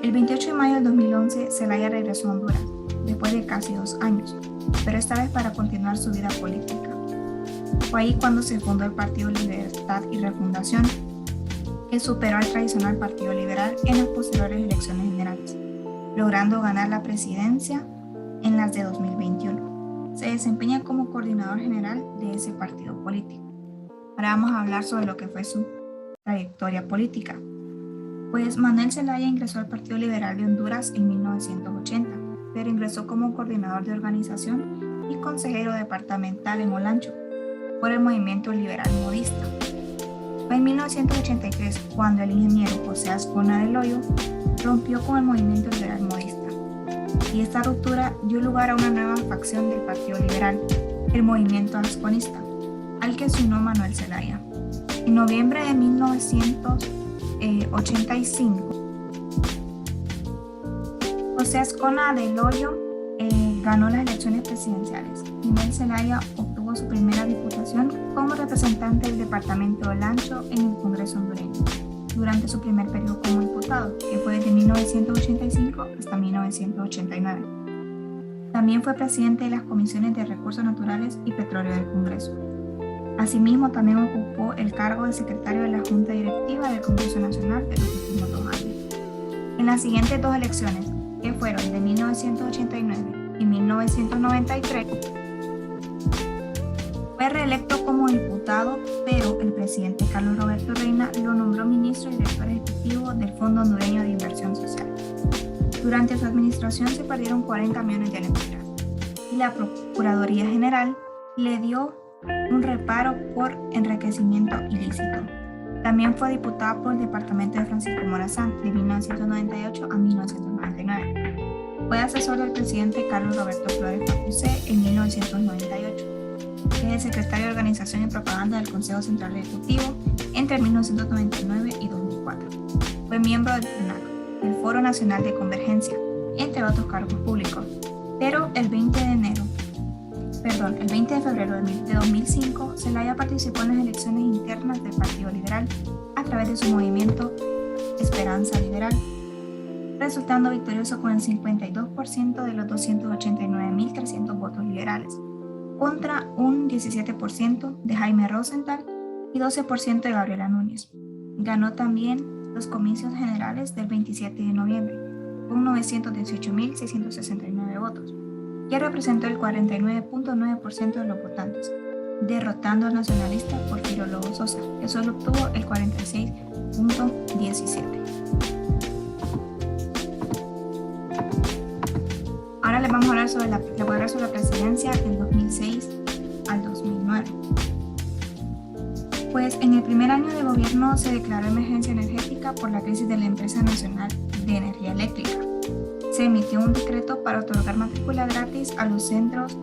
Speaker 7: El 28 de mayo del 2011, Zelaya regresó a Honduras, después de casi 2 años, pero esta vez para continuar su vida política. Fue ahí cuando se fundó el Partido Libertad y Refundación, que superó al tradicional Partido Liberal en las posteriores elecciones generales, logrando ganar la presidencia en las de 2021. Se desempeña como coordinador general de ese partido político. Ahora vamos a hablar sobre lo que fue su trayectoria política. Pues Manuel Zelaya ingresó al Partido Liberal de Honduras en 1980, pero ingresó como coordinador de organización y consejero departamental en Olancho por el movimiento liberal modista. Fue en 1983 cuando el ingeniero José Azcona del Hoyo rompió con el movimiento liberal modista, y esta ruptura dio lugar a una nueva facción del Partido Liberal, el movimiento azconista, al que se unió Manuel Zelaya. En noviembre de 1985, José Azcona del Hoyo ganó las elecciones presidenciales y Manuel Zelaya obtuvo su primera diputación como representante del departamento de Olancho en el Congreso hondureño durante su primer periodo como diputado, que fue desde 1985 hasta 1989. También fue presidente de las comisiones de Recursos Naturales y Petróleo del Congreso. Asimismo, también ocupó el cargo de secretario de la Junta Directiva del Congreso Nacional de los últimos 2 años. En las siguientes 2 elecciones, que fueron de 1989 y 1993, fue reelecto como diputado, pero el presidente Carlos Roberto Reina lo nombró ministro y director ejecutivo del Fondo Hondureño de Inversión Social. Durante su administración se perdieron 40 millones de lempiras y la Procuraduría General le dio un reparo por enriquecimiento ilícito. También fue diputado por el departamento de Francisco Morazán de 1998 a 1999. Fue asesor del presidente Carlos Roberto Flores Facusé en 1998. Es el secretario de Organización y Propaganda del Consejo Central Ejecutivo entre 1999 y 2004. Fue miembro del FNAC, del Foro Nacional de Convergencia, entre otros cargos públicos. Pero el 20 de febrero de 2005, Zelaya participó en las elecciones internas del Partido Liberal a través de su movimiento Esperanza Liberal, resultando victorioso con el 52% de los 289.300 votos liberales, contra un 17% de Jaime Rosenthal y 12% de Gabriela Núñez. Ganó también los comicios generales del 27 de noviembre, con 918.669 votos, que representó el 49.9% de los votantes, derrotando al nacionalista Porfirio Lobo Sosa, que solo obtuvo el 46.17%. Ahora les vamos a hablar sobre la presidencia del 2006 al 2009. Pues en el primer año de gobierno se declaró emergencia energética por la crisis de la Empresa Nacional de Energía Eléctrica. Se emitió un decreto para otorgar matrícula gratis a los centros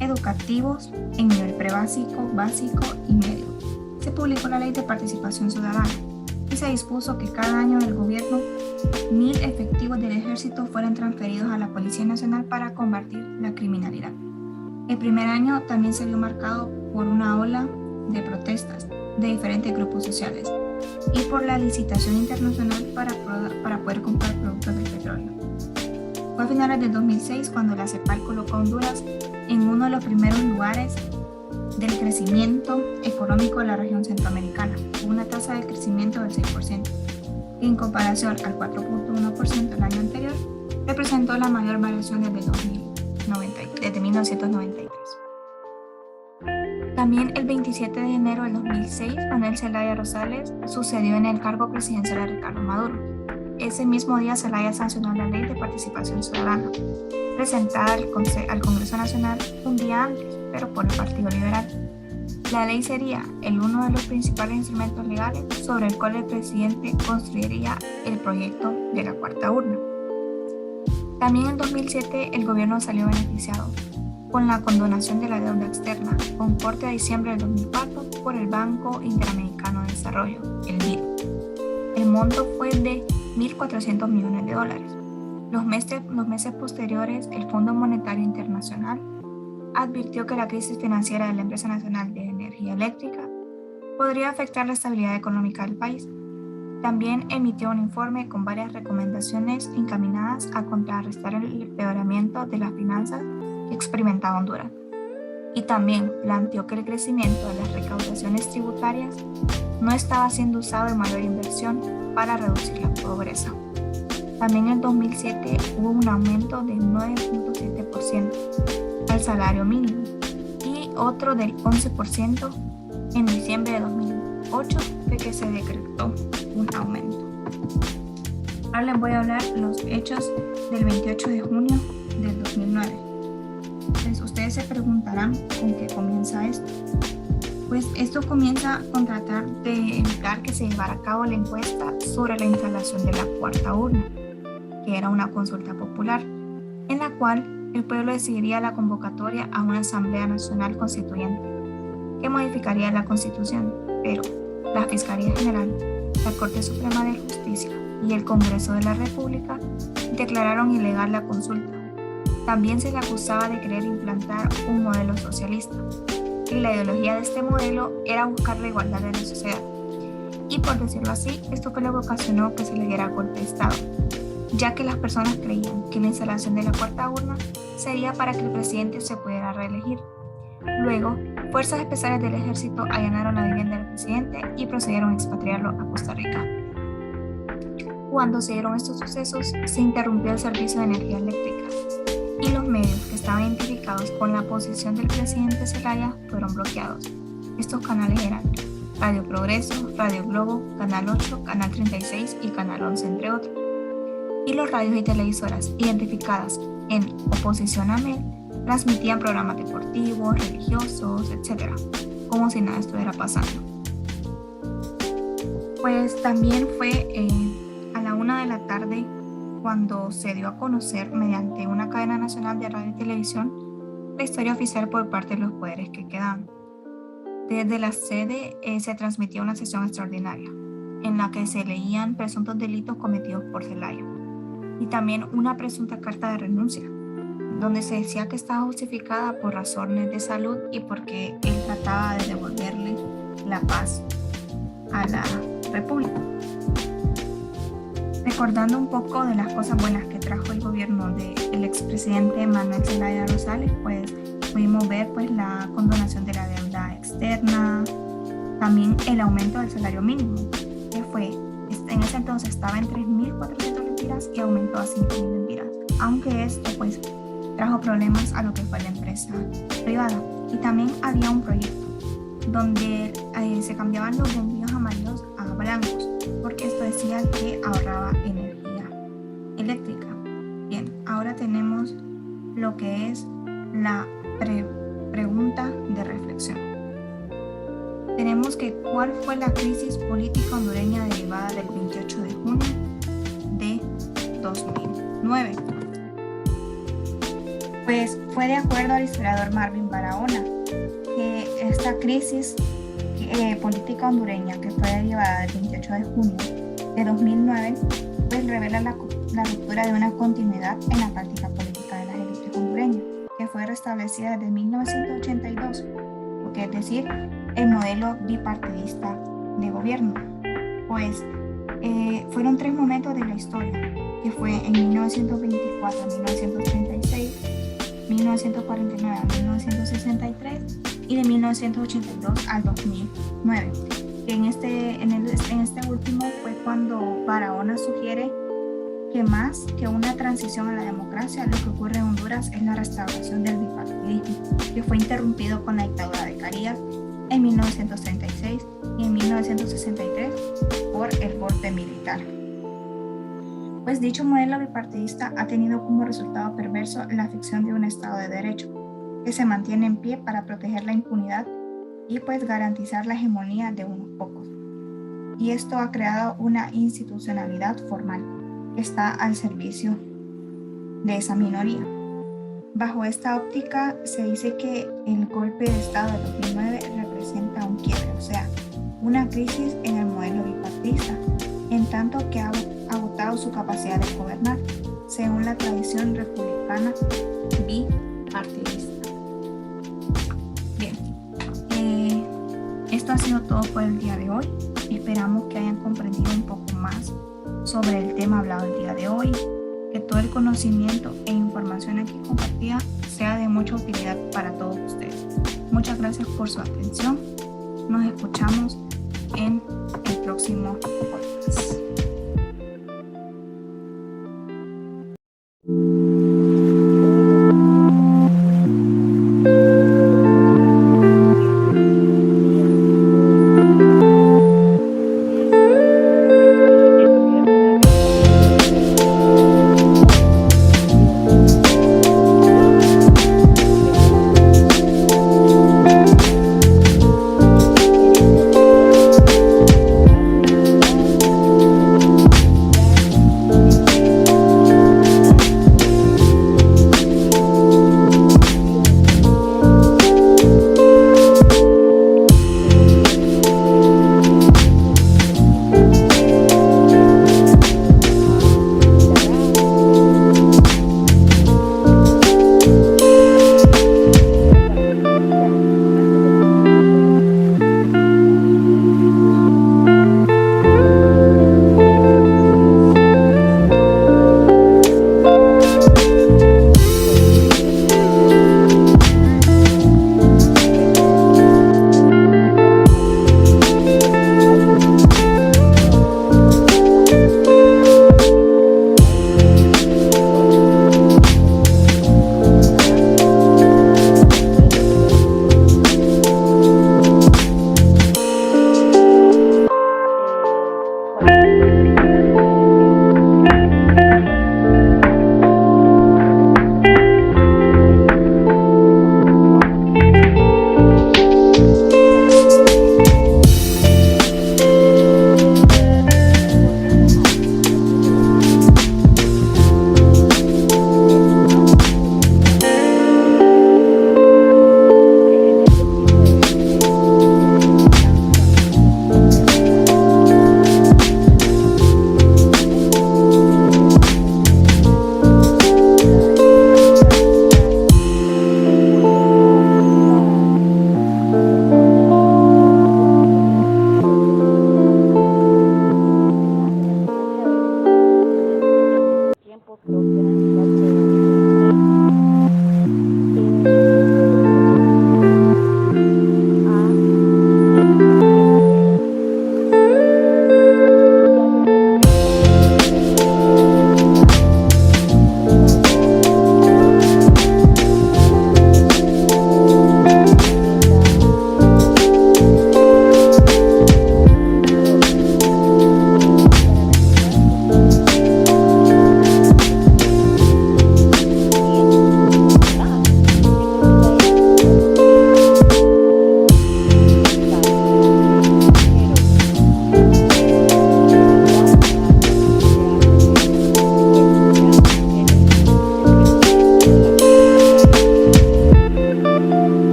Speaker 7: educativos en nivel prebásico, básico y medio. Se publicó la Ley de Participación Ciudadana y se dispuso que cada año del gobierno 1.000 efectivos del ejército fueran transferidos a la Policía Nacional para combatir la criminalidad. El primer año también se vio marcado por una ola de protestas de diferentes grupos sociales y por la licitación internacional para poder comprar productos del petróleo. Fue a finales del 2006 cuando la CEPAL colocó a Honduras en uno de los primeros lugares del crecimiento económico de la región centroamericana, con una tasa de crecimiento del 6%, que en comparación al 4.1% del año anterior, representó la mayor variación desde 1993. También el 27 de enero del 2006, Manuel Zelaya Rosales sucedió en el cargo presidencial a Ricardo Maduro. Ese mismo día, Zelaya sancionó la Ley de Participación Ciudadana, presentada al Congreso Nacional un día antes, pero por el Partido Liberal. La ley sería uno de los principales instrumentos legales sobre el cual el presidente construiría el proyecto de la cuarta urna. También en 2007 el gobierno salió beneficiado con la condonación de la deuda externa con corte a diciembre del 2004 por el Banco Interamericano de Desarrollo, el BID. El monto fue de $1.400 millones. Los meses posteriores, el Fondo Monetario Internacional advirtió que la crisis financiera de la Empresa Nacional de Energía Eléctrica podría afectar la estabilidad económica del país. También emitió un informe con varias recomendaciones encaminadas a contrarrestar el empeoramiento de las finanzas que experimentaba Honduras. Y también planteó que el crecimiento de las recaudaciones tributarias no estaba siendo usado en mayor inversión para reducir la pobreza. También en 2007 hubo un aumento del 9.7% al salario mínimo y otro del 11% en diciembre de 2008 de que se decretó un aumento. Ahora les voy a hablar los hechos del 28 de junio del 2009. Pues ustedes se preguntarán con qué comienza esto. Pues esto comienza con tratar de evitar que se llevara a cabo la encuesta sobre la instalación de la cuarta urna, que era una consulta popular, en la cual el pueblo decidiría la convocatoria a una Asamblea Nacional Constituyente, que modificaría la Constitución, pero la Fiscalía General, la Corte Suprema de Justicia y el Congreso de la República declararon ilegal la consulta. También se le acusaba de querer implantar un modelo socialista, y la ideología de este modelo era buscar la igualdad de la sociedad. Y por decirlo así, esto fue lo que ocasionó que se le diera golpe de Estado, ya que las personas creían que la instalación de la cuarta urna sería para que el presidente se pudiera reelegir. Luego, fuerzas especiales del ejército allanaron la vivienda del presidente y procedieron a expatriarlo a Costa Rica. Cuando se dieron estos sucesos, se interrumpió el servicio de energía eléctrica y los medios que estaban identificados con la posición del presidente Zelaya fueron bloqueados. Estos canales eran Radio Progreso, Radio Globo, Canal 8, Canal 36 y Canal 11, entre otros. Y los radios y televisoras identificadas en oposición a Mel transmitían programas deportivos, religiosos, etc., como si nada estuviera pasando. Pues también fue a la 1 de la tarde cuando se dio a conocer mediante una cadena nacional de radio y televisión la historia oficial por parte de los poderes que quedaban. Desde la sede se transmitía una sesión extraordinaria en la que se leían presuntos delitos cometidos por Zelaya y también una presunta carta de renuncia, donde se decía que estaba justificada por razones de salud y porque él trataba de devolverle la paz a la República. Recordando un poco de las cosas buenas que trajo el gobierno del expresidente Manuel Zelaya Rosales, pues pudimos ver pues la condonación de la deuda externa, también el aumento del salario mínimo, que fue, en ese entonces estaba en 3.400 lempiras y aumentó a 5.000 lempiras, aunque esto pues trajo problemas a lo que fue la empresa privada. Y también había un proyecto donde se cambiaban los bombillos amarillos a blancos, porque esto decía que ahorraba energía eléctrica. Bien, ahora tenemos lo que es la pregunta de reflexión. Tenemos que ¿cuál fue la crisis política hondureña derivada del 28 de junio de 2009? Pues fue de acuerdo al historiador Marvin Barahona que esta crisis política hondureña que fue derivada del 28 de junio de 2009 pues revela la ruptura de una continuidad en la práctica política de las élites hondureñas, que fue restablecida desde 1982, porque es decir, el modelo bipartidista de gobierno. Pues fueron 3 momentos de la historia, que fue en 1924 a 1936, 1949 a 1963 y de 1982 al 2009. En este último fue cuando Barahona sugiere que más que una transición a la democracia, lo que ocurre en Honduras es la restauración del bipartidismo, que fue interrumpido con la dictadura de Carías en 1936 y en 1963 por el golpe militar. Pues dicho modelo bipartidista ha tenido como resultado perverso la ficción de un Estado de Derecho, que se mantiene en pie para proteger la impunidad y pues garantizar la hegemonía de unos pocos. Y esto ha creado una institucionalidad formal que está al servicio de esa minoría. Bajo esta óptica se dice que el golpe de Estado de 2009 representa un quiebre, o sea, una crisis en el modelo bipartidista, en tanto que ha agotado su capacidad de gobernar, según la tradición republicana bipartidista. Bien, esto ha sido todo por el día de hoy. Esperamos que hayan comprendido un poco más sobre el tema hablado el día de hoy, que todo el conocimiento e información aquí compartida sea de mucha utilidad para todos ustedes. Muchas gracias por su atención. Nos escuchamos en el próximo podcast.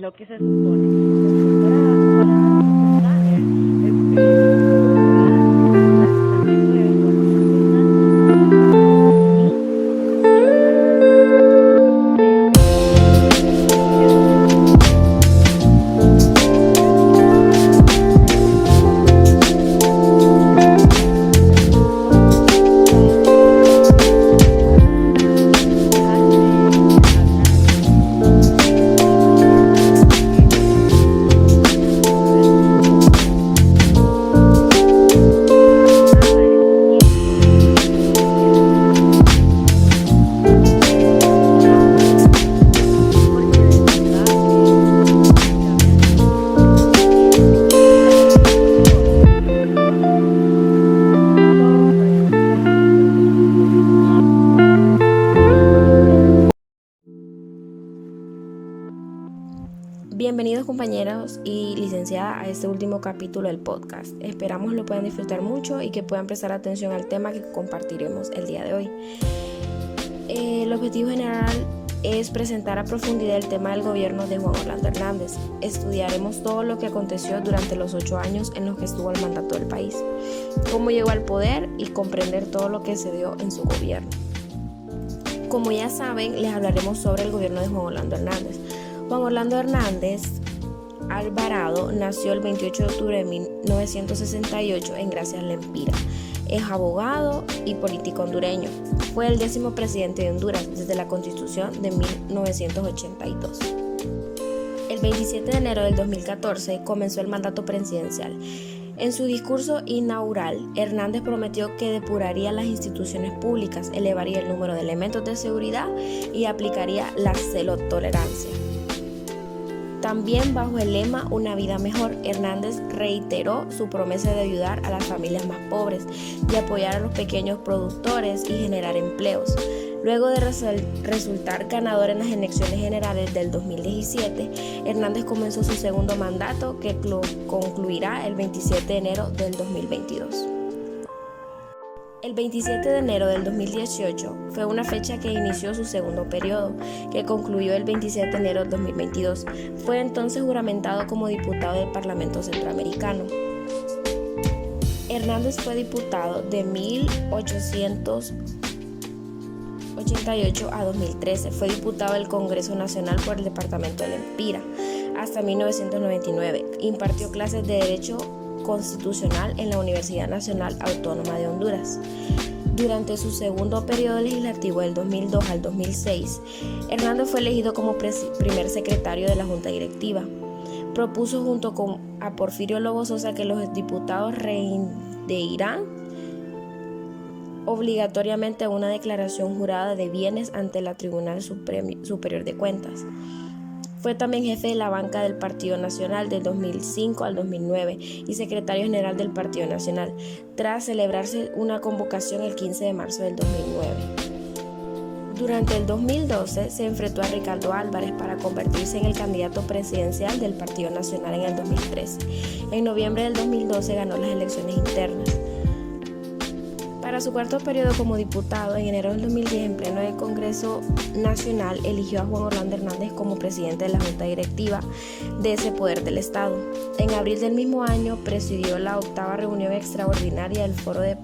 Speaker 8: lo que se supone. Para saber también puede
Speaker 5: Bienvenidos compañeros y licenciada a este último capítulo del podcast. Esperamos lo puedan disfrutar mucho y que puedan prestar atención al tema que compartiremos el día de hoy. El objetivo general es presentar a profundidad el tema del gobierno de Juan Orlando Hernández. Estudiaremos todo lo que aconteció durante los 8 años en los que estuvo al mandato del país, cómo llegó al poder y comprender todo lo que se dio en su gobierno. Como ya saben, les hablaremos sobre el gobierno de Juan Orlando Hernández. Juan Orlando Hernández Alvarado nació el 28 de octubre de 1968 en Gracias Lempira. Es abogado y político hondureño. Fue el 10º presidente de Honduras desde la Constitución de 1982. El 27 de enero del 2014 comenzó el mandato presidencial. En su discurso inaugural, Hernández prometió que depuraría las instituciones públicas, elevaría el número de elementos de seguridad y aplicaría la celotolerancia. También bajo el lema Una vida mejor, Hernández reiteró su promesa de ayudar a las familias más pobres, de apoyar a los pequeños productores y generar empleos. Luego de resultar ganador en las elecciones generales del 2017, Hernández comenzó su segundo mandato que concluirá el 27 de enero del 2022. El 27 de enero del 2018 fue una fecha que inició su segundo periodo, que concluyó el 27 de enero del 2022. Fue entonces juramentado como diputado del Parlamento Centroamericano. Hernández fue diputado de 1888 a 2013. Fue diputado del Congreso Nacional por el departamento de Lempira hasta 1999. Impartió clases de Derecho Constitucional en la Universidad Nacional Autónoma de Honduras. Durante su segundo periodo legislativo del 2002 al 2006, Hernández fue elegido como primer secretario de la Junta Directiva. Propuso junto a Porfirio Lobo Sosa que los diputados rendirán obligatoriamente una declaración jurada de bienes ante el Tribunal Superior de Cuentas. Fue también jefe de la banca del Partido Nacional del 2005 al 2009 y secretario general del Partido Nacional, tras celebrarse una convocación el 15 de marzo del 2009. Durante el 2012 se enfrentó a Ricardo Álvarez para convertirse en el candidato presidencial del Partido Nacional en el 2013. En noviembre del 2012 ganó las elecciones internas. Para su cuarto periodo como diputado, en enero del 2010, en pleno del Congreso Nacional, eligió a Juan Orlando Hernández como presidente de la Junta Directiva de ese poder del Estado. En abril del mismo año, presidió la 8ª reunión extraordinaria del Foro de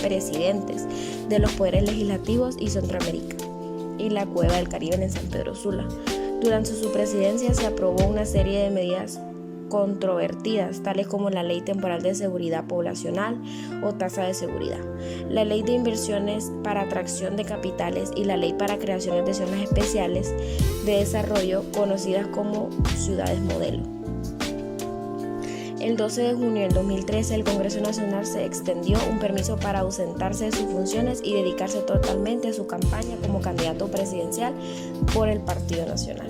Speaker 5: Presidentes de los Poderes Legislativos y Centroamérica y la Cueva del Caribe en San Pedro Sula. Durante su presidencia se aprobó una serie de medidas controvertidas, tales como la Ley Temporal de Seguridad Poblacional o Tasa de Seguridad, la Ley de Inversiones para Atracción de Capitales y la Ley para Creaciones de Zonas Especiales de Desarrollo, conocidas como Ciudades Modelo. El 12 de junio del 2013, el Congreso Nacional se extendió un permiso para ausentarse de sus funciones y dedicarse totalmente a su campaña como candidato presidencial por el Partido Nacional.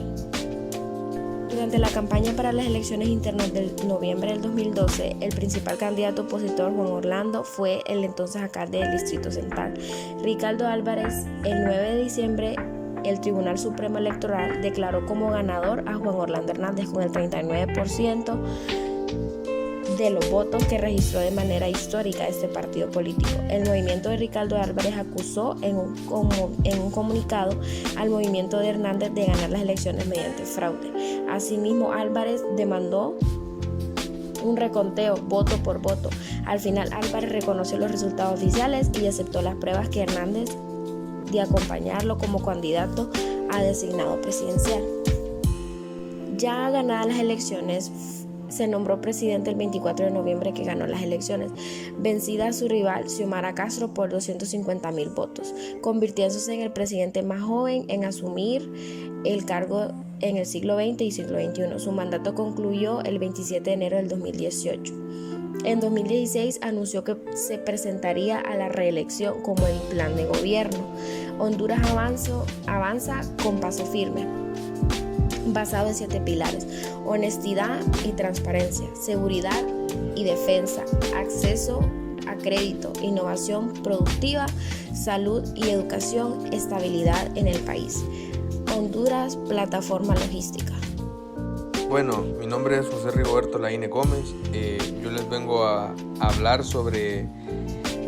Speaker 5: Durante la campaña para las elecciones internas del noviembre del 2012, el principal candidato opositor, Juan Orlando, fue el entonces alcalde del Distrito Central, Ricardo Álvarez. El 9 de diciembre, el Tribunal Supremo Electoral declaró como ganador a Juan Orlando Hernández con el 39% de los votos que registró de manera histórica este partido político. El movimiento de Ricardo Álvarez acusó en un comunicado al movimiento de Hernández de ganar las elecciones mediante fraude. Asimismo, Álvarez demandó un reconteo voto por voto. Al final, Álvarez reconoció los resultados oficiales y aceptó las pruebas que Hernández de acompañarlo como candidato a designado presidencial. Ya ganadas las elecciones, se nombró presidente el 24 de noviembre que ganó las elecciones, vencida a su rival Xiomara Castro por 250,000 votos, convirtiéndose en el presidente más joven en asumir el cargo en el siglo XX y siglo XXI. Su mandato concluyó el 27 de enero del 2018. En 2016 anunció que se presentaría a la reelección como el plan de gobierno. Honduras avanza con paso firme, basado en 7 pilares: honestidad y transparencia, seguridad y defensa, acceso a crédito, innovación productiva, salud y educación, estabilidad en el país. Honduras, plataforma logística.
Speaker 2: Bueno, mi nombre es José Rigoberto Laine Gómez. Yo les vengo a hablar sobre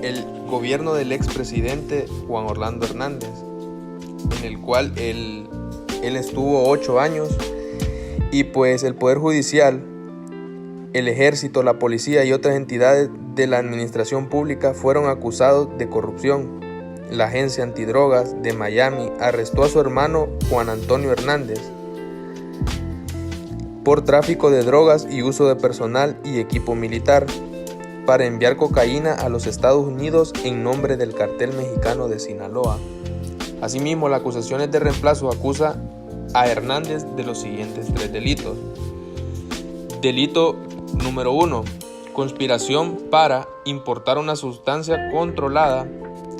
Speaker 2: el gobierno del expresidente Juan Orlando Hernández, en el cual él estuvo 8 años y pues el Poder Judicial, el Ejército, la Policía y otras entidades de la administración pública fueron acusados de corrupción. La agencia antidrogas de Miami arrestó a su hermano Juan Antonio Hernández por tráfico de drogas y uso de personal y equipo militar para enviar cocaína a los Estados Unidos en nombre del cartel mexicano de Sinaloa. Asimismo, las acusaciones de reemplazo acusa a Hernández de los siguientes 3 delitos. Delito número 1, conspiración para importar una sustancia controlada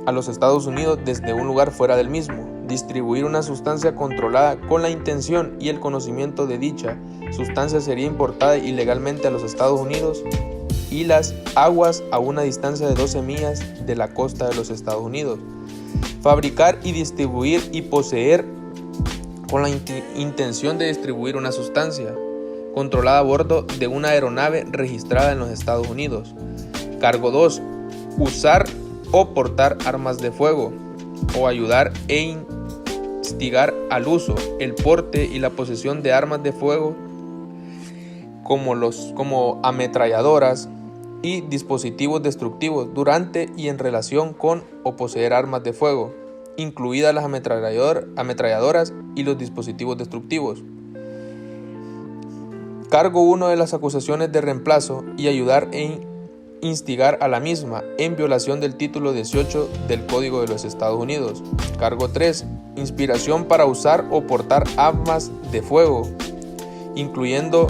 Speaker 2: a los Estados Unidos desde un lugar fuera del mismo, distribuir una sustancia controlada con la intención y el conocimiento de dicha sustancia sería importada ilegalmente a los Estados Unidos y las aguas a una distancia de 12 millas de la costa de los Estados Unidos. Fabricar y distribuir y poseer con la intención de distribuir una sustancia controlada a bordo de una aeronave registrada en los Estados Unidos. Cargo 2. Usar o portar armas de fuego o ayudar e instigar al uso, el porte y la posesión de armas de fuego como ametralladoras y dispositivos destructivos durante y en relación con o poseer armas de fuego, incluidas las ametralladoras y los dispositivos destructivos. Cargo 1 de las acusaciones de reemplazo y ayudar e instigar a la misma en violación del título 18 del Código de los Estados Unidos. Cargo 3. Inspiración para usar o portar armas de fuego, incluyendo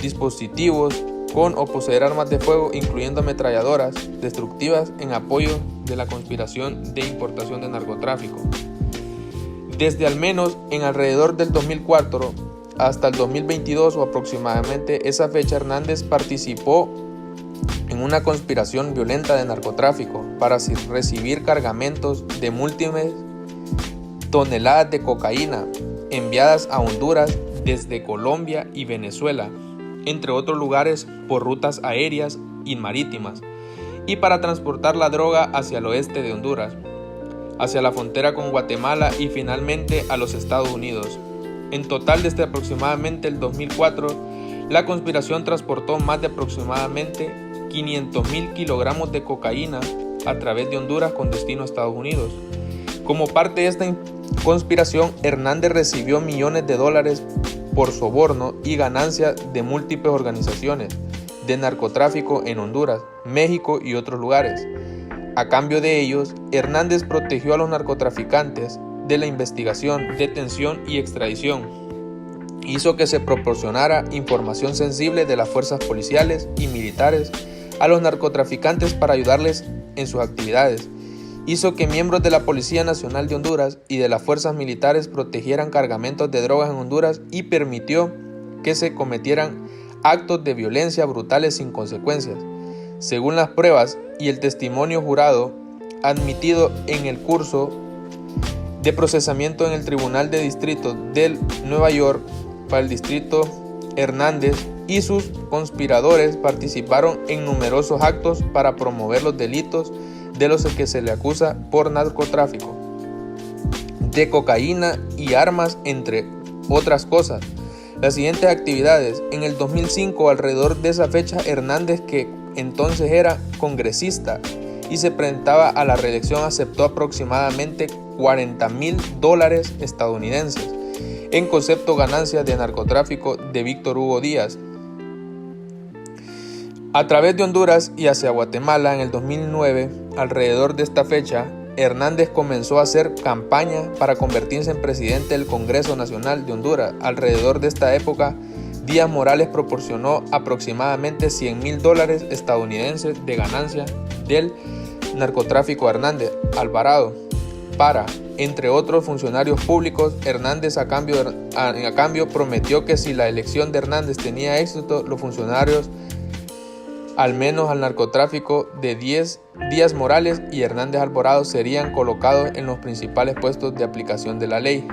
Speaker 2: dispositivos con o poseer armas de fuego, incluyendo ametralladoras destructivas en apoyo de la conspiración de importación de narcotráfico. Desde al menos en alrededor del 2004 hasta el 2022 o aproximadamente esa fecha, Hernández participó en una conspiración violenta de narcotráfico para recibir cargamentos de múltiples toneladas de cocaína enviadas a Honduras desde Colombia y Venezuela, entre otros lugares por rutas aéreas y marítimas, y para transportar la droga hacia el oeste de Honduras, hacia la frontera con Guatemala y finalmente a los Estados Unidos. En total, desde aproximadamente el 2004, la conspiración transportó más de aproximadamente 500,000 kilogramos de cocaína a través de Honduras con destino a Estados Unidos. Como parte de esta conspiración, Hernández recibió millones de dólares por soborno y ganancia de múltiples organizaciones de narcotráfico en Honduras, México y otros lugares. A cambio de ellos, Hernández protegió a los narcotraficantes de la investigación, detención y extradición. Hizo que se proporcionara información sensible de las fuerzas policiales y militares a los narcotraficantes para ayudarles en sus actividades. Hizo que miembros de la Policía Nacional de Honduras y de las fuerzas militares protegieran cargamentos de drogas en Honduras y permitió que se cometieran actos de violencia brutales sin consecuencias. Según las pruebas y el testimonio jurado admitido en el curso de procesamiento en el Tribunal de Distrito de Nueva York para el distrito, Hernández y sus conspiradores participaron en numerosos actos para promover los delitos de los que se le acusa por narcotráfico de cocaína y armas, entre otras cosas. Las siguientes actividades: en el 2005, alrededor de esa fecha, Hernández, que entonces era congresista y se presentaba a la reelección, aceptó aproximadamente $40,000 estadounidenses en concepto ganancias de narcotráfico de Víctor Hugo Díaz a través de Honduras y hacia Guatemala. En el 2009, alrededor de esta fecha, Hernández comenzó a hacer campaña para convertirse en presidente del Congreso Nacional de Honduras. Alrededor de esta época, Díaz Morales proporcionó aproximadamente $100,000 estadounidenses de ganancia del narcotráfico a Hernández Alvarado para, entre otros funcionarios públicos. Hernández a cambio prometió que si la elección de Hernández tenía éxito, los funcionarios al menos al narcotráfico de Díaz Morales y Hernández Alvarado serían colocados en los principales puestos de aplicación de la ley.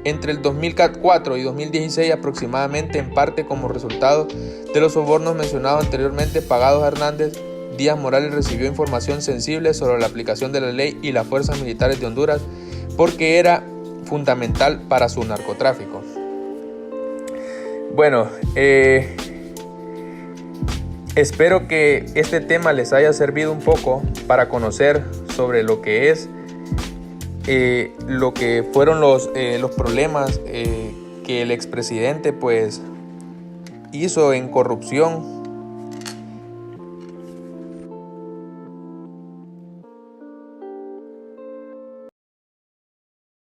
Speaker 2: Entre el 2004 y 2016, aproximadamente en parte como resultado de los sobornos mencionados anteriormente pagados a Hernández, Díaz Morales recibió información sensible sobre la aplicación de la ley y las fuerzas militares de Honduras porque era fundamental para su narcotráfico. Bueno, espero que este tema les haya servido un poco para conocer sobre lo que es, lo que fueron los problemas que el expresidente pues hizo en corrupción